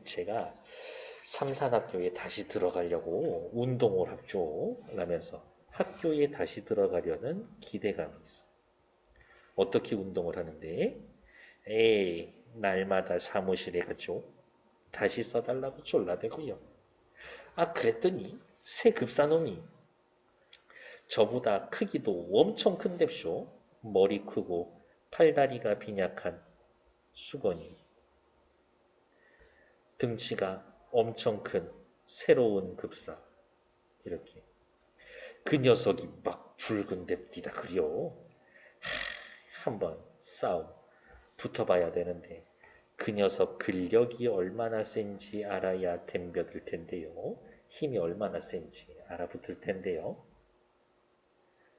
제가 삼산학교에 다시 들어가려고 운동을 합죠. 라면서 학교에 다시 들어가려는 기대감이 있어. 어떻게 운동을 하는데? 에이, 날마다 사무실에 가죠. 다시 써달라고 졸라대고요. 아, 그랬더니 새 급사놈이 저보다 크기도 엄청 큰데쇼. 머리 크고 팔다리가 빈약한 수건이. 등치가 엄청 큰 새로운 급사. 이렇게. 그 녀석이 막 붉은 뎁디다 그려. 한번 싸움 붙어봐야 되는데 그 녀석 근력이 얼마나 센지 알아야 덤벼들 텐데요. 힘이 얼마나 센지 알아붙을 텐데요.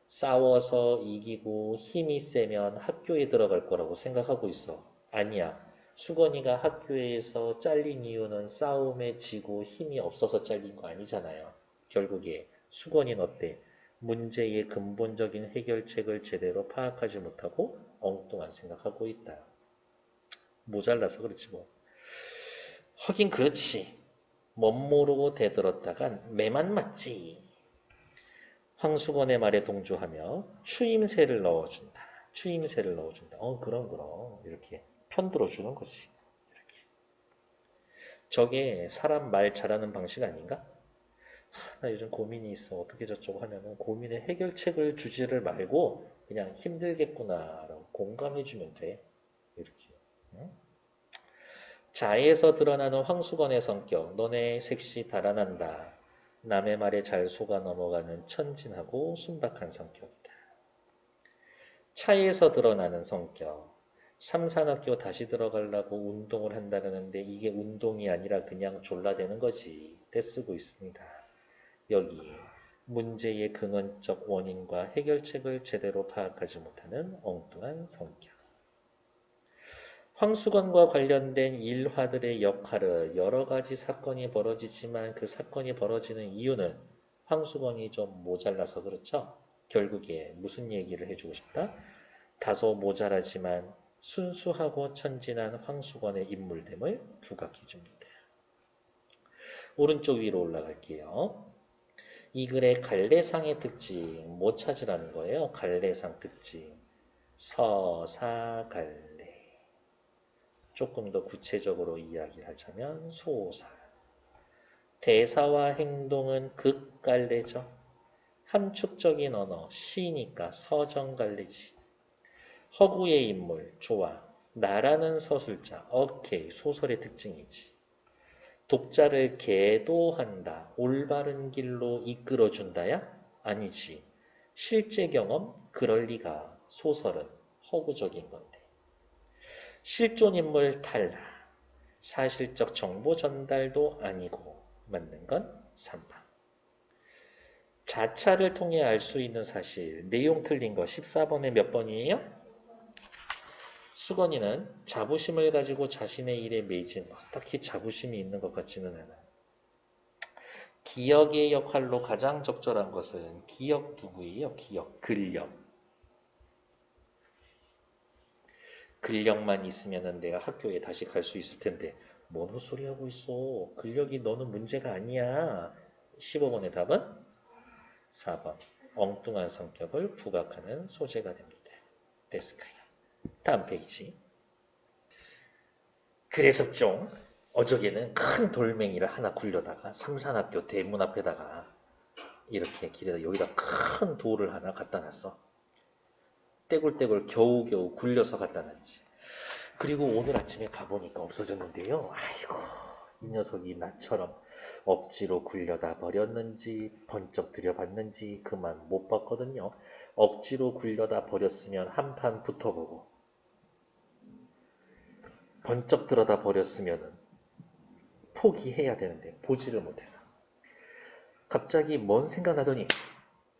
싸워서 이기고 힘이 세면 학교에 들어갈 거라고 생각하고 있어. 아니야. 수건이가 학교에서 잘린 이유는 싸움에 지고 힘이 없어서 잘린 거 아니잖아요. 결국에 수건이는 어때? 문제의 근본적인 해결책을 제대로 파악하지 못하고 엉뚱한 생각하고 있다. 모자라서 그렇지 뭐. 하긴 그렇지. 멋 모르고 대들었다간 매만 맞지. 황수건의 말에 동조하며 추임새를 넣어준다. 추임새를 넣어준다. 그럼 이렇게 편들어주는 거지. 이렇게. 저게 사람 말 잘하는 방식 아닌가? 나 요즘 고민이 있어. 어떻게 저쩌고 하면은 고민의 해결책을 주지를 말고 그냥 힘들겠구나라고 공감해주면 돼. 이렇게. 응? 자에서 드러나는 황수건의 성격. 너네 색시 달아난다. 남의 말에 잘 속아 넘어가는 천진하고 순박한 성격이다. 차에서 드러나는 성격. 삼산학교 다시 들어가려고 운동을 한다는데 이게 운동이 아니라 그냥 졸라대는 거지. 떼쓰고 있습니다. 여기 문제의 근원적 원인과 해결책을 제대로 파악하지 못하는 엉뚱한 성격. 황수건과 관련된 일화들의 역할은 여러 가지 사건이 벌어지지만 그 사건이 벌어지는 이유는 황수건이 좀 모자라서 그렇죠. 결국에 무슨 얘기를 해주고 싶다? 다소 모자라지만 순수하고 천진한 황수건의 인물됨을 부각해줍니다. 오른쪽 위로 올라갈게요. 이 글의 갈래상의 특징, 뭐 찾으라는 거예요? 갈래상 특징. 서사갈래. 조금 더 구체적으로 이야기를 하자면 소사. 대사와 행동은 극갈래죠. 함축적인 언어, 시니까 서정갈래지. 허구의 인물, 좋아. 나라는 서술자, 오케이, 소설의 특징이지. 독자를 계도한다, 올바른 길로 이끌어준다야? 아니지. 실제 경험? 그럴 리가. 소설은 허구적인 건데. 실존인물 탈락. 사실적 정보 전달도 아니고 맞는 건 3번. 자차를 통해 알 수 있는 사실. 내용 틀린 거 14번에 몇 번이에요? 수건이는 자부심을 가지고 자신의 일에 매진, 딱히 자부심이 있는 것 같지는 않아. 기억의 역할로 가장 적절한 것은 기억 누구예요? 기억, 근력. 근력만 있으면 내가 학교에 다시 갈 수 있을 텐데 뭔 헛소리 하고 있어. 근력이 너는 문제가 아니야. 15번의 답은 4번. 엉뚱한 성격을 부각하는 소재가 됩니다. 데스카야. 다음 페이지. 그래서 좀 어저께는 큰 돌멩이를 하나 굴려다가 삼산학교 대문 앞에다가 이렇게 길에다 여기다 큰 돌을 하나 갖다 놨어. 떼굴떼굴 겨우겨우 굴려서 갖다 놨지. 그리고 오늘 아침에 가보니까 없어졌는데요. 아이고, 이 녀석이 나처럼 억지로 굴려다 버렸는지 번쩍 들여봤는지 그만 못 봤거든요. 억지로 굴려다 버렸으면 한판 붙어보고 번쩍 들어다 버렸으면 포기해야 되는데 보지를 못해서 갑자기 뭔 생각 나더니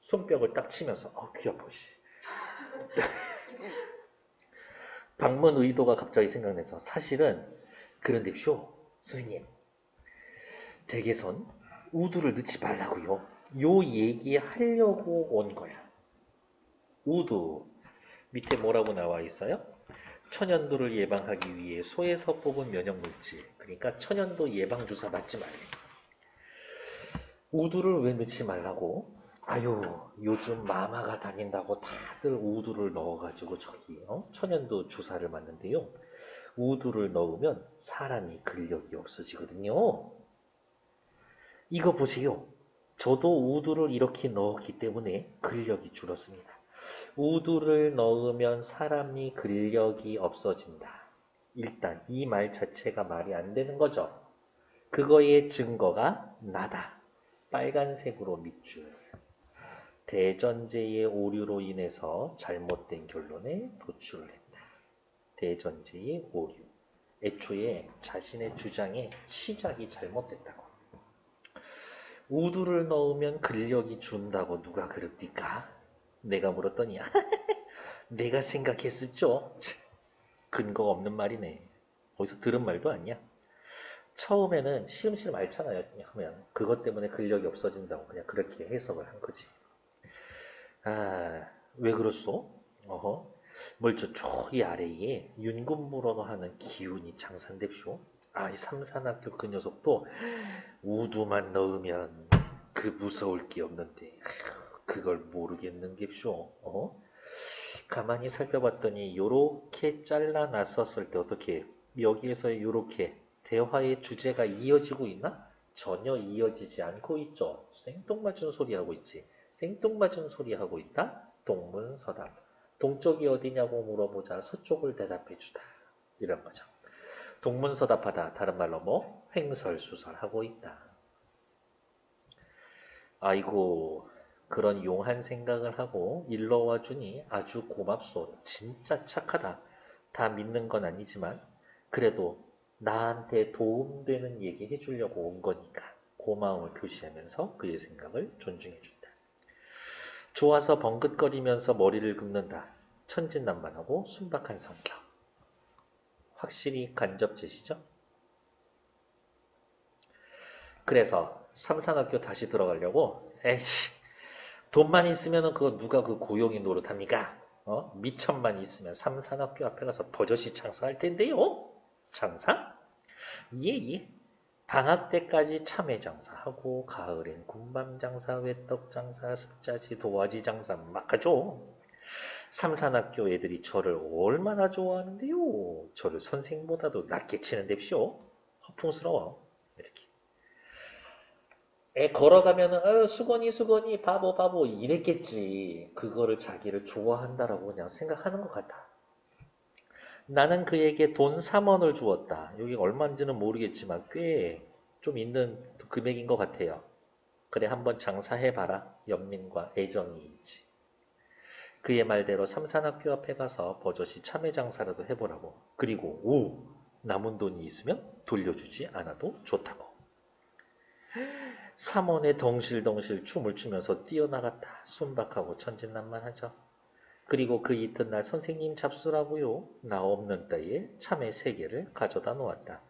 손뼉을 딱 치면서 귀 아파. 방문 의도가 갑자기 생각나서 사실은 그런데쇼 선생님 댁에선 우두를 넣지 말라고요. 요 얘기하려고 온 거야. 우두 밑에 뭐라고 나와 있어요? 천연도를 예방하기 위해 소에서 뽑은 면역물질. 그러니까 천연도 예방주사 맞지 말래. 우두를 왜 넣지 말라고? 아유 요즘 마마가 다닌다고 다들 우두를 넣어가지고 저기 천연도 주사를 맞는데요. 우두를 넣으면 사람이 근력이 없어지거든요. 이거 보세요. 저도 우두를 이렇게 넣었기 때문에 근력이 줄었습니다. 우두를 넣으면 사람이 근력이 없어진다. 일단 이 말 자체가 말이 안 되는 거죠. 그거의 증거가 나다. 빨간색으로 밑줄. 대전제의 오류로 인해서 잘못된 결론에 도출을 했다. 대전제의 오류. 애초에 자신의 주장의 시작이 잘못됐다고. 우두를 넣으면 근력이 준다고 누가 그럽니까? 내가 물었더니 내가 생각했었죠. 근거가 없는 말이네. 어디서 들은 말도 아니야. 처음에는 시름시름 앓잖아요. 하면 그것 때문에 근력이 없어진다고 그냥 그렇게 해석을 한 거지. 왜 그렇소? 뭘 저기 아래에 윤군무라고 하는 기운이 장산됩쇼. 이 삼산학교 그 녀석도 우두만 넣으면 그 무서울 게 없는데 그걸 모르겠는 겠쇼. 가만히 살펴봤더니 요렇게 잘라놨었을 때 어떻게 여기에서 요렇게 대화의 주제가 이어지고 있나? 전혀 이어지지 않고 있죠. 생뚱맞은 소리 하고 있지. 생뚱맞은 소리 하고 있다? 동문서답. 동쪽이 어디냐고 물어보자 서쪽을 대답해주다. 이런 거죠. 동문서답하다. 다른 말로 뭐? 횡설수설하고 있다. 아이고 그런 용한 생각을 하고 일러와 주니 아주 고맙소. 진짜 착하다. 다 믿는 건 아니지만 그래도 나한테 도움되는 얘기 해주려고 온 거니까 고마움을 표시하면서 그의 생각을 존중해준다. 좋아서 벙긋거리면서 머리를 긁는다. 천진난만하고 순박한 성격. 확실히 간접제시죠? 그래서 삼산학교 다시 들어가려고 에이씨 돈만 있으면 그거 누가 그 고용인 노릇합니까? 미천만 있으면 삼산학교 앞에 가서 버젓이 장사할 텐데요. 장사? 예. 방학 때까지 참외 장사하고 가을엔 군밤 장사, 외떡 장사, 습자지, 도화지 장사 막 하죠. 삼산학교 애들이 저를 얼마나 좋아하는데요. 저를 선생보다도 낫게 치는데쇼. 허풍스러워. 이렇게. 걸어가면은 수건이 바보 이랬겠지. 그거를 자기를 좋아한다라고 그냥 생각하는 것 같아. 나는 그에게 돈 3원을 주었다. 여기 얼마인지는 모르겠지만 꽤 좀 있는 금액인 것 같아요. 그래 한번 장사해봐라. 연민과 애정이 있지. 그의 말대로 삼산학교 앞에 가서 버젓이 참외 장사라도 해보라고. 그리고 남은 돈이 있으면 돌려주지 않아도 좋다고. 3원에 덩실덩실 춤을 추면서 뛰어나갔다. 순박하고 천진난만하죠. 그리고 그 이튿날 선생님 잡수라고요. 나 없는 때에 참외 3개를 가져다 놓았다.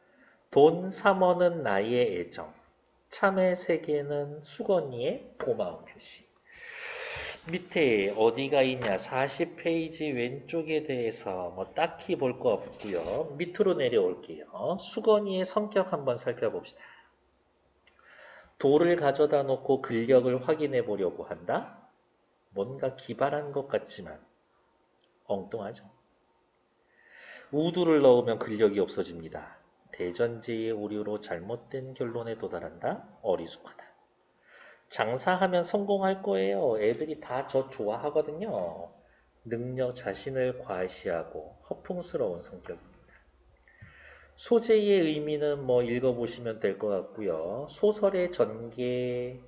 돈 3원은 나의 애정. 참외 3개는 수건이의 고마움 표시. 밑에 어디가 있냐 40페이지 왼쪽에 대해서 뭐 딱히 볼 거 없고요. 밑으로 내려올게요. 수건이의 성격 한번 살펴봅시다. 돌을 가져다 놓고 근력을 확인해 보려고 한다. 뭔가 기발한 것 같지만 엉뚱하죠. 우두를 넣으면 근력이 없어집니다. 대전제의 오류로 잘못된 결론에 도달한다. 어리숙하다. 장사하면 성공할 거예요. 애들이 다 저 좋아하거든요. 능력 자신을 과시하고 허풍스러운 성격입니다. 소재의 의미는 뭐 읽어보시면 될 것 같고요. 소설의 전개,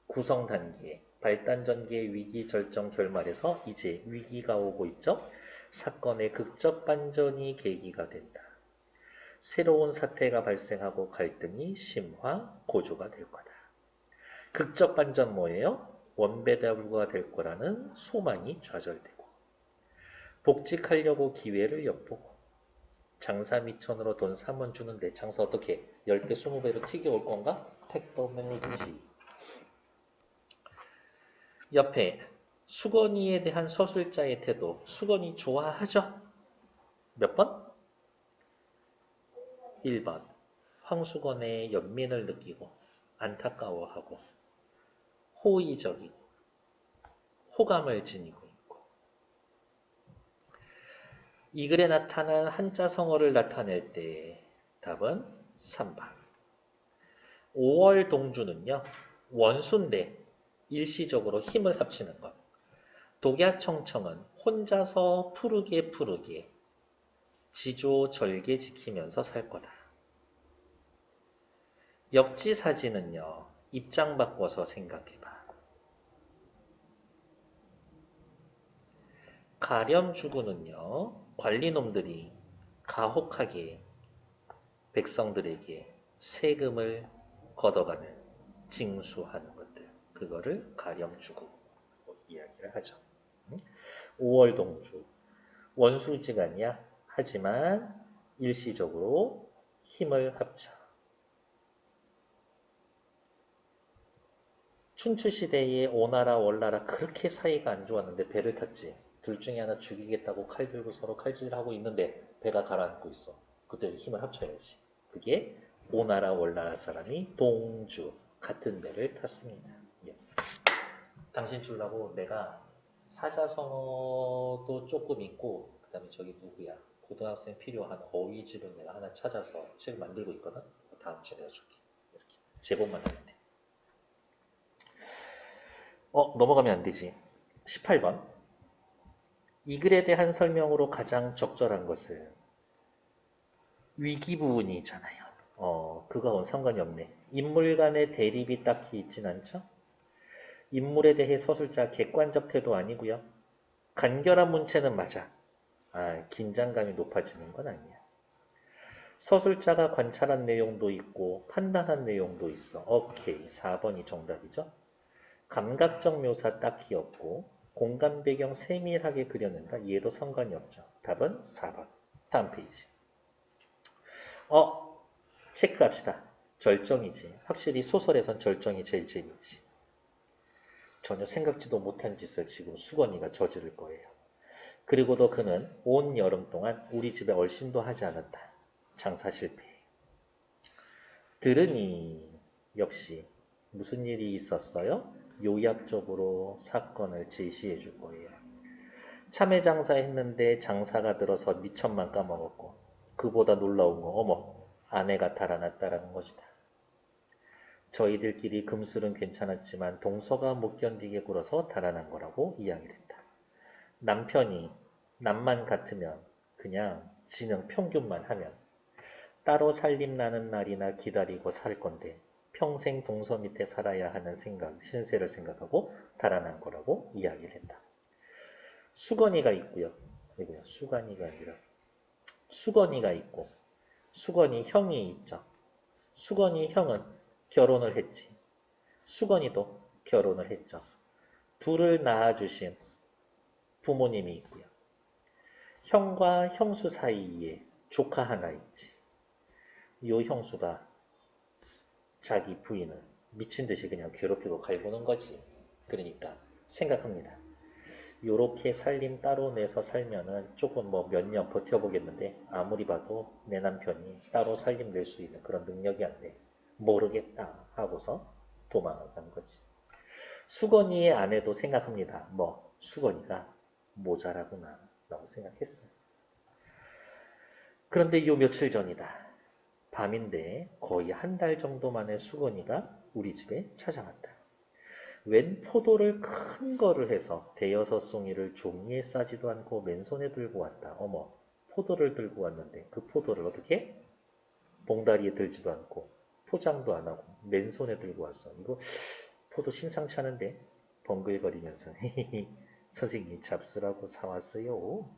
구성 단계, 발단 전개, 위기, 절정, 결말에서 이제 위기가 오고 있죠. 사건의 극적 반전이 계기가 된다. 새로운 사태가 발생하고 갈등이 심화, 고조가 될 거다. 극적 반전 뭐예요? 원배달부가 될 거라는 소망이 좌절되고 복직하려고 기회를 엿보고 장사 미천으로 돈 3원 주는데 장사 어떻게 10배, 20배로 튀겨올 건가? 택도 없는 일이지. 옆에 수건이에 대한 서술자의 태도. 수건이 좋아하죠? 몇 번? 1번. 황수건의 연민을 느끼고 안타까워하고 호의적이고 호감을 지니고 있고 이 글에 나타난 한자 성어를 나타낼 때 답은 3번. 5월 동주는요. 원수인데 일시적으로 힘을 합치는 것. 독야청청은 혼자서 푸르게 지조절개 지키면서 살 거다. 역지사지는요. 입장 바꿔서 생각해봐. 가렴주구는요. 관리놈들이 가혹하게 백성들에게 세금을 걷어가는 징수하는 것들. 그거를 가렴주구 이야기를 하죠. 5월 동주. 원수지간이야. 하지만 일시적으로 힘을 합쳐. 춘추시대에 오나라 월나라 그렇게 사이가 안 좋았는데 배를 탔지. 둘 중에 하나 죽이겠다고 칼 들고 서로 칼질하고 있는데 배가 가라앉고 있어. 그때 힘을 합쳐야지. 그게 오나라 월나라 사람이 동주 같은 배를 탔습니다. 예. 당신 주려고 내가 사자성어도 조금 있고 그 다음에 저기 누구야 고등학생 필요한 어휘집을 내가 하나 찾아서 책 만들고 있거든. 다음 주에 내가 줄게. 이렇게 제목만 하면 돼. 넘어가면 안 되지. 18번. 이 글에 대한 설명으로 가장 적절한 것은 위기 부분이잖아요. 그거하고는 상관이 없네. 인물 간의 대립이 딱히 있진 않죠? 인물에 대해 서술자 객관적 태도 아니고요. 간결한 문체는 맞아. 긴장감이 높아지는 건 아니야. 서술자가 관찰한 내용도 있고 판단한 내용도 있어. 오케이. 4번이 정답이죠. 감각적 묘사 딱히 없고 공간 배경 세밀하게 그려낸다. 얘도 상관이 없죠. 답은 4번. 다음 페이지. 체크합시다. 절정이지. 확실히 소설에선 절정이 제일 재미지. 전혀 생각지도 못한 짓을 지금 수건이가 저지를 거예요. 그리고도 그는 온 여름 동안 우리 집에 얼씬도 하지 않았다. 장사 실패. 들으니 역시 무슨 일이 있었어요? 요약적으로 사건을 제시해 줄 거예요. 참외 장사했는데 장사가 들어서 미천만 까먹었고 그보다 놀라운 거 어머 아내가 달아났다라는 것이다. 저희들끼리 금술은 괜찮았지만 동서가 못 견디게 굴어서 달아난 거라고 이야기를 했다. 남편이 남만 같으면 그냥 지능 평균만 하면 따로 살림 나는 날이나 기다리고 살 건데 평생 동서 밑에 살아야 하는 신세를 생각하고 달아난 거라고 이야기를 했다. 수건이가 있고요. 이거요. 수건이가 아니라 수건이가 있고 수건이 형이 있죠. 수건이 형은 결혼을 했지. 수건이도 결혼을 했죠. 둘을 낳아주신 부모님이 있고요. 형과 형수 사이에 조카 하나 있지. 요 형수가 자기 부인을 미친듯이 그냥 괴롭히고 갈구는 거지. 그러니까 생각합니다. 요렇게 살림 따로 내서 살면은 조금 뭐 몇 년 버텨보겠는데 아무리 봐도 내 남편이 따로 살림 낼 수 있는 그런 능력이 안 돼. 모르겠다 하고서 도망을 간 거지. 수건이의 아내도 생각합니다. 수건이가 모자라구나 라고 생각했어요. 그런데 요 며칠 전이다. 밤인데 거의 한 달 정도 만에 수건이가 우리 집에 찾아왔다. 웬 포도를 큰 거를 해서 대여섯 송이를 종이에 싸지도 않고 맨손에 들고 왔다. 어머, 포도를 들고 왔는데 그 포도를 어떻게? 봉다리에 들지도 않고 포장도 안 하고 맨손에 들고 왔어. 이거 포도 심상치 않은데? 벙글거리면서 선생님이 잡수라고 사왔어요.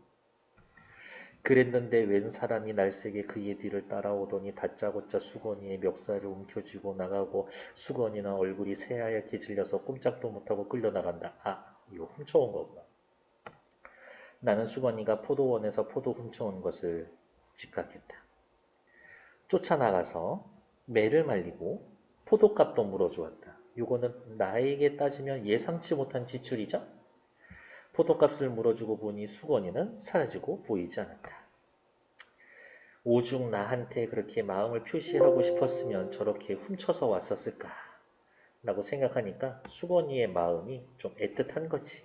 그랬는데 웬 사람이 날쌔게 그의 뒤를 따라오더니 다짜고짜 수건이의 멱살을 움켜쥐고 나가고 수건이나 얼굴이 새하얗게 질려서 꼼짝도 못하고 끌려나간다. 이거 훔쳐온 거구나. 나는 수건이가 포도원에서 포도 훔쳐온 것을 직각했다. 쫓아나가서 매를 말리고 포도값도 물어주었다. 이거는 나에게 따지면 예상치 못한 지출이죠? 포도값을 물어주고 보니 수건이는 사라지고 보이지 않았다. 오죽 나한테 그렇게 마음을 표시하고 싶었으면 저렇게 훔쳐서 왔었을까? 라고 생각하니까 수건이의 마음이 좀 애틋한 거지.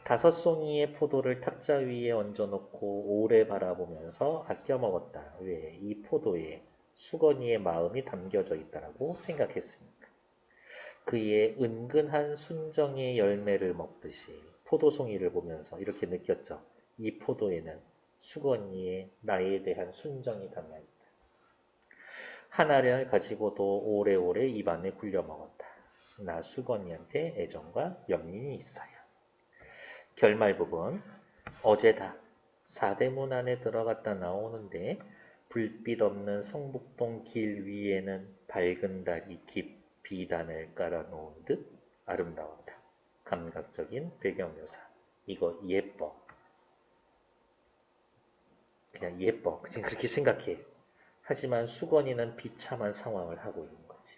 다섯 송이의 포도를 탁자 위에 얹어놓고 오래 바라보면서 아껴 먹었다. 왜? 이 포도에 수건이의 마음이 담겨져 있다라고 생각했으니까. 그의 은근한 순정의 열매를 먹듯이 포도송이를 보면서 이렇게 느꼈죠. 이 포도에는 수건이의 나에 대한 순정이 담겨있다. 하나를 가지고도 오래오래 입안에 굴려 먹었다. 나 수건이한테 애정과 연민이 있어요. 결말 부분. 어제다. 사대문 안에 들어갔다 나오는데 불빛 없는 성북동 길 위에는 밝은 달이 비단을 깔아놓은 듯 아름다웠다. 감각적인 배경묘사. 이거 예뻐. 그냥 예뻐. 그냥 그렇게 생각해. 하지만 수건이는 비참한 상황을 하고 있는 거지.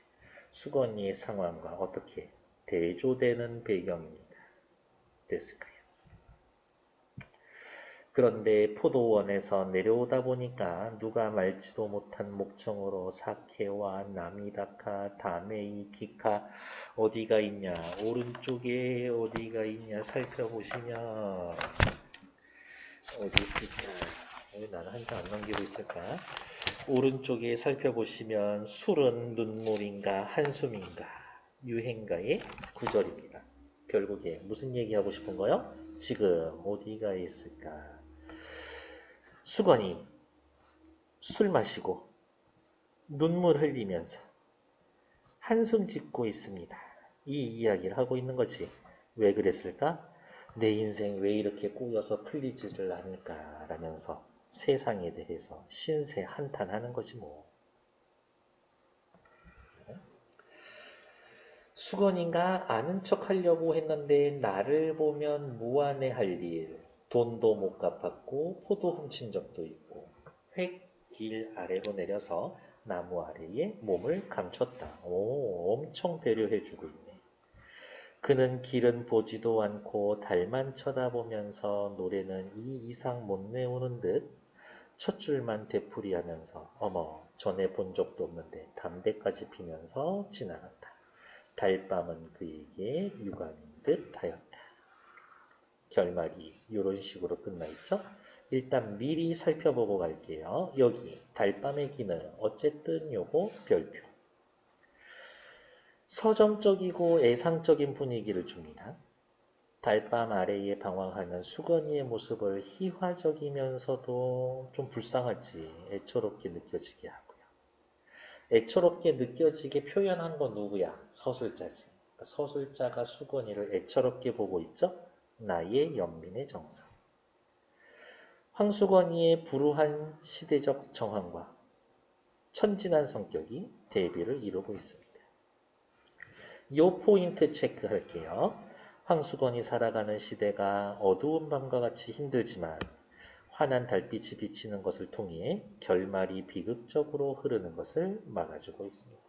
수건이의 상황과 어떻게 대조되는 배경입니다. 됐을까요? 그런데 포도원에서 내려오다 보니까 누가 말지도 못한 목청으로 사케와 나미다카, 다메이, 키카 어디가 있냐, 오른쪽에 어디가 있냐 살펴보시면 어디 있을까? 왜 나는 한 장 안 넘기고 있을까? 오른쪽에 살펴보시면 술은 눈물인가 한숨인가 유행가의 구절입니다. 결국에 무슨 얘기하고 싶은 거요? 지금 어디가 있을까? 수건이 술 마시고 눈물 흘리면서 한숨 짓고 있습니다. 이 이야기를 하고 있는 거지. 왜 그랬을까? 내 인생 왜 이렇게 꼬여서 풀리지를 않을까 라면서 세상에 대해서 신세 한탄하는 거지 뭐. 수건인가 아는 척 하려고 했는데 나를 보면 무안해할 일. 돈도 못 갚았고 포도 훔친 적도 있고 획 길 아래로 내려서 나무 아래에 몸을 감췄다. 오, 엄청 배려해주고 있네. 그는 길은 보지도 않고 달만 쳐다보면서 노래는 이 이상 못 내오는 듯 첫 줄만 되풀이하면서 어머 전에 본 적도 없는데 담배까지 피면서 지나갔다. 달밤은 그에게 유감인 듯 하였다. 결말이 이런 식으로 끝나있죠. 일단 미리 살펴보고 갈게요. 여기 달밤의 기능 어쨌든 요거 별표. 서정적이고 애상적인 분위기를 줍니다. 달밤 아래에 방황하는 수건이의 모습을 희화적이면서도 좀 불쌍하지 애처롭게 느껴지게 하고요. 애처롭게 느껴지게 표현한 건 누구야? 서술자지. 그러니까 서술자가 수건이를 애처롭게 보고 있죠? 나의 연민의 정서. 황수건이의 불우한 시대적 정황과 천진한 성격이 대비를 이루고 있습니다. 요 포인트 체크할게요. 황수건이 살아가는 시대가 어두운 밤과 같이 힘들지만 환한 달빛이 비치는 것을 통해 결말이 비극적으로 흐르는 것을 막아주고 있습니다.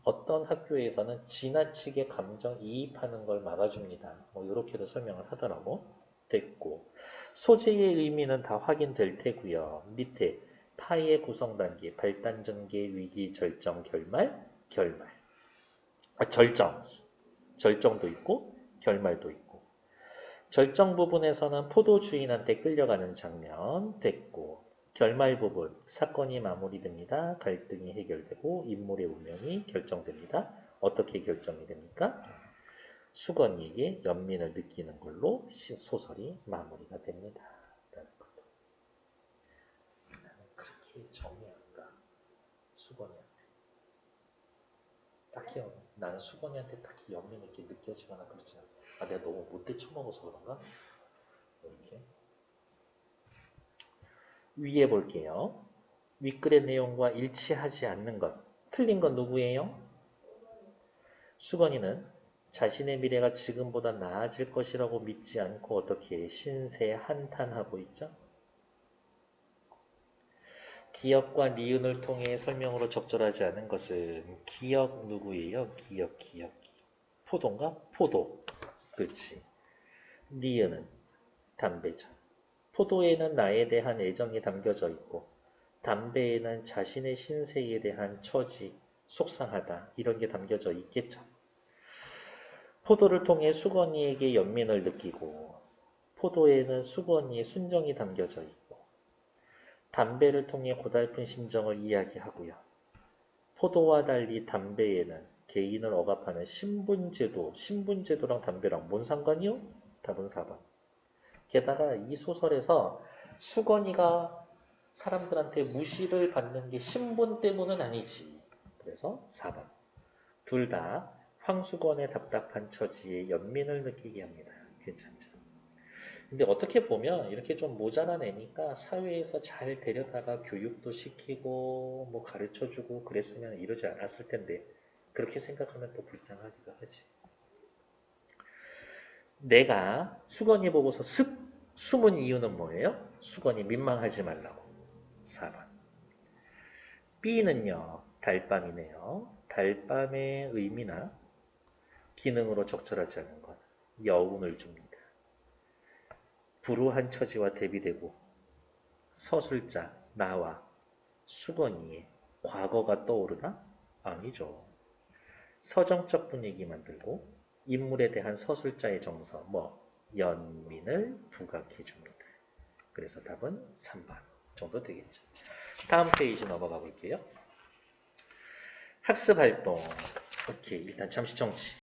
어떤 학교에서는 지나치게 감정이입하는 걸 막아줍니다. 뭐 이렇게도 설명을 하더라고. 됐고 소재의 의미는 다 확인될 테고요. 밑에 파의 구성 단계, 발단 전개, 위기, 절정, 결말, 절정도 있고 결말도 있고 절정 부분에서는 포도 주인한테 끌려가는 장면 됐고 결말 부분 사건이 마무리됩니다. 갈등이 해결되고 인물의 운명이 결정됩니다. 어떻게 결정이 됩니까? 수건이에게 연민을 느끼는 걸로 소설이 마무리가 됩니다. 라는 것도. 나는 그렇게 정이 안 가. 수건이한테. 딱히 나는 수건이한테 딱히 연민이 이렇게 느껴지거나 그렇지 않아. 아, 내가 너무 못돼 처먹어서 그런가? 이렇게. 위에 볼게요. 윗글의 내용과 일치하지 않는 것. 틀린 건 누구예요? 수건이는 자신의 미래가 지금보다 나아질 것이라고 믿지 않고 어떻게 신세 한탄하고 있죠? 기역과 니은을 통해 설명으로 적절하지 않은 것은 기역 누구예요? 기역. 포도인가? 포도. 그렇지. 니은은 담배죠. 포도에는 나에 대한 애정이 담겨져 있고 담배에는 자신의 신세에 대한 처지, 속상하다 이런 게 담겨져 있겠죠. 포도를 통해 수건이에게 연민을 느끼고 포도에는 수건이의 순정이 담겨져 있고 담배를 통해 고달픈 심정을 이야기하고요. 포도와 달리 담배에는 개인을 억압하는 신분제도랑 담배랑 뭔 상관이요? 답은 4번. 게다가 이 소설에서 수건이가 사람들한테 무시를 받는 게 신분 때문은 아니지. 그래서 4번. 둘 다 황수건의 답답한 처지에 연민을 느끼게 합니다. 괜찮죠? 근데 어떻게 보면 이렇게 좀 모자란 애니까 사회에서 잘 데려다가 교육도 시키고 뭐 가르쳐주고 그랬으면 이러지 않았을 텐데 그렇게 생각하면 또 불쌍하기도 하지. 내가 수건이 보고서 슥 숨은 이유는 뭐예요? 수건이 민망하지 말라고. 4번. B는요. 달밤이네요. 달밤의 의미나 기능으로 적절하지 않은 것. 여운을 줍니다. 불우한 처지와 대비되고 서술자, 나와 수건이의 과거가 떠오르나? 아니죠. 서정적 분위기 만들고 인물에 대한 서술자의 정서, 연민을 부각해 줍니다. 그래서 답은 3번 정도 되겠죠. 다음 페이지 넘어가 볼게요. 학습 활동. 오케이, 일단 잠시 정치.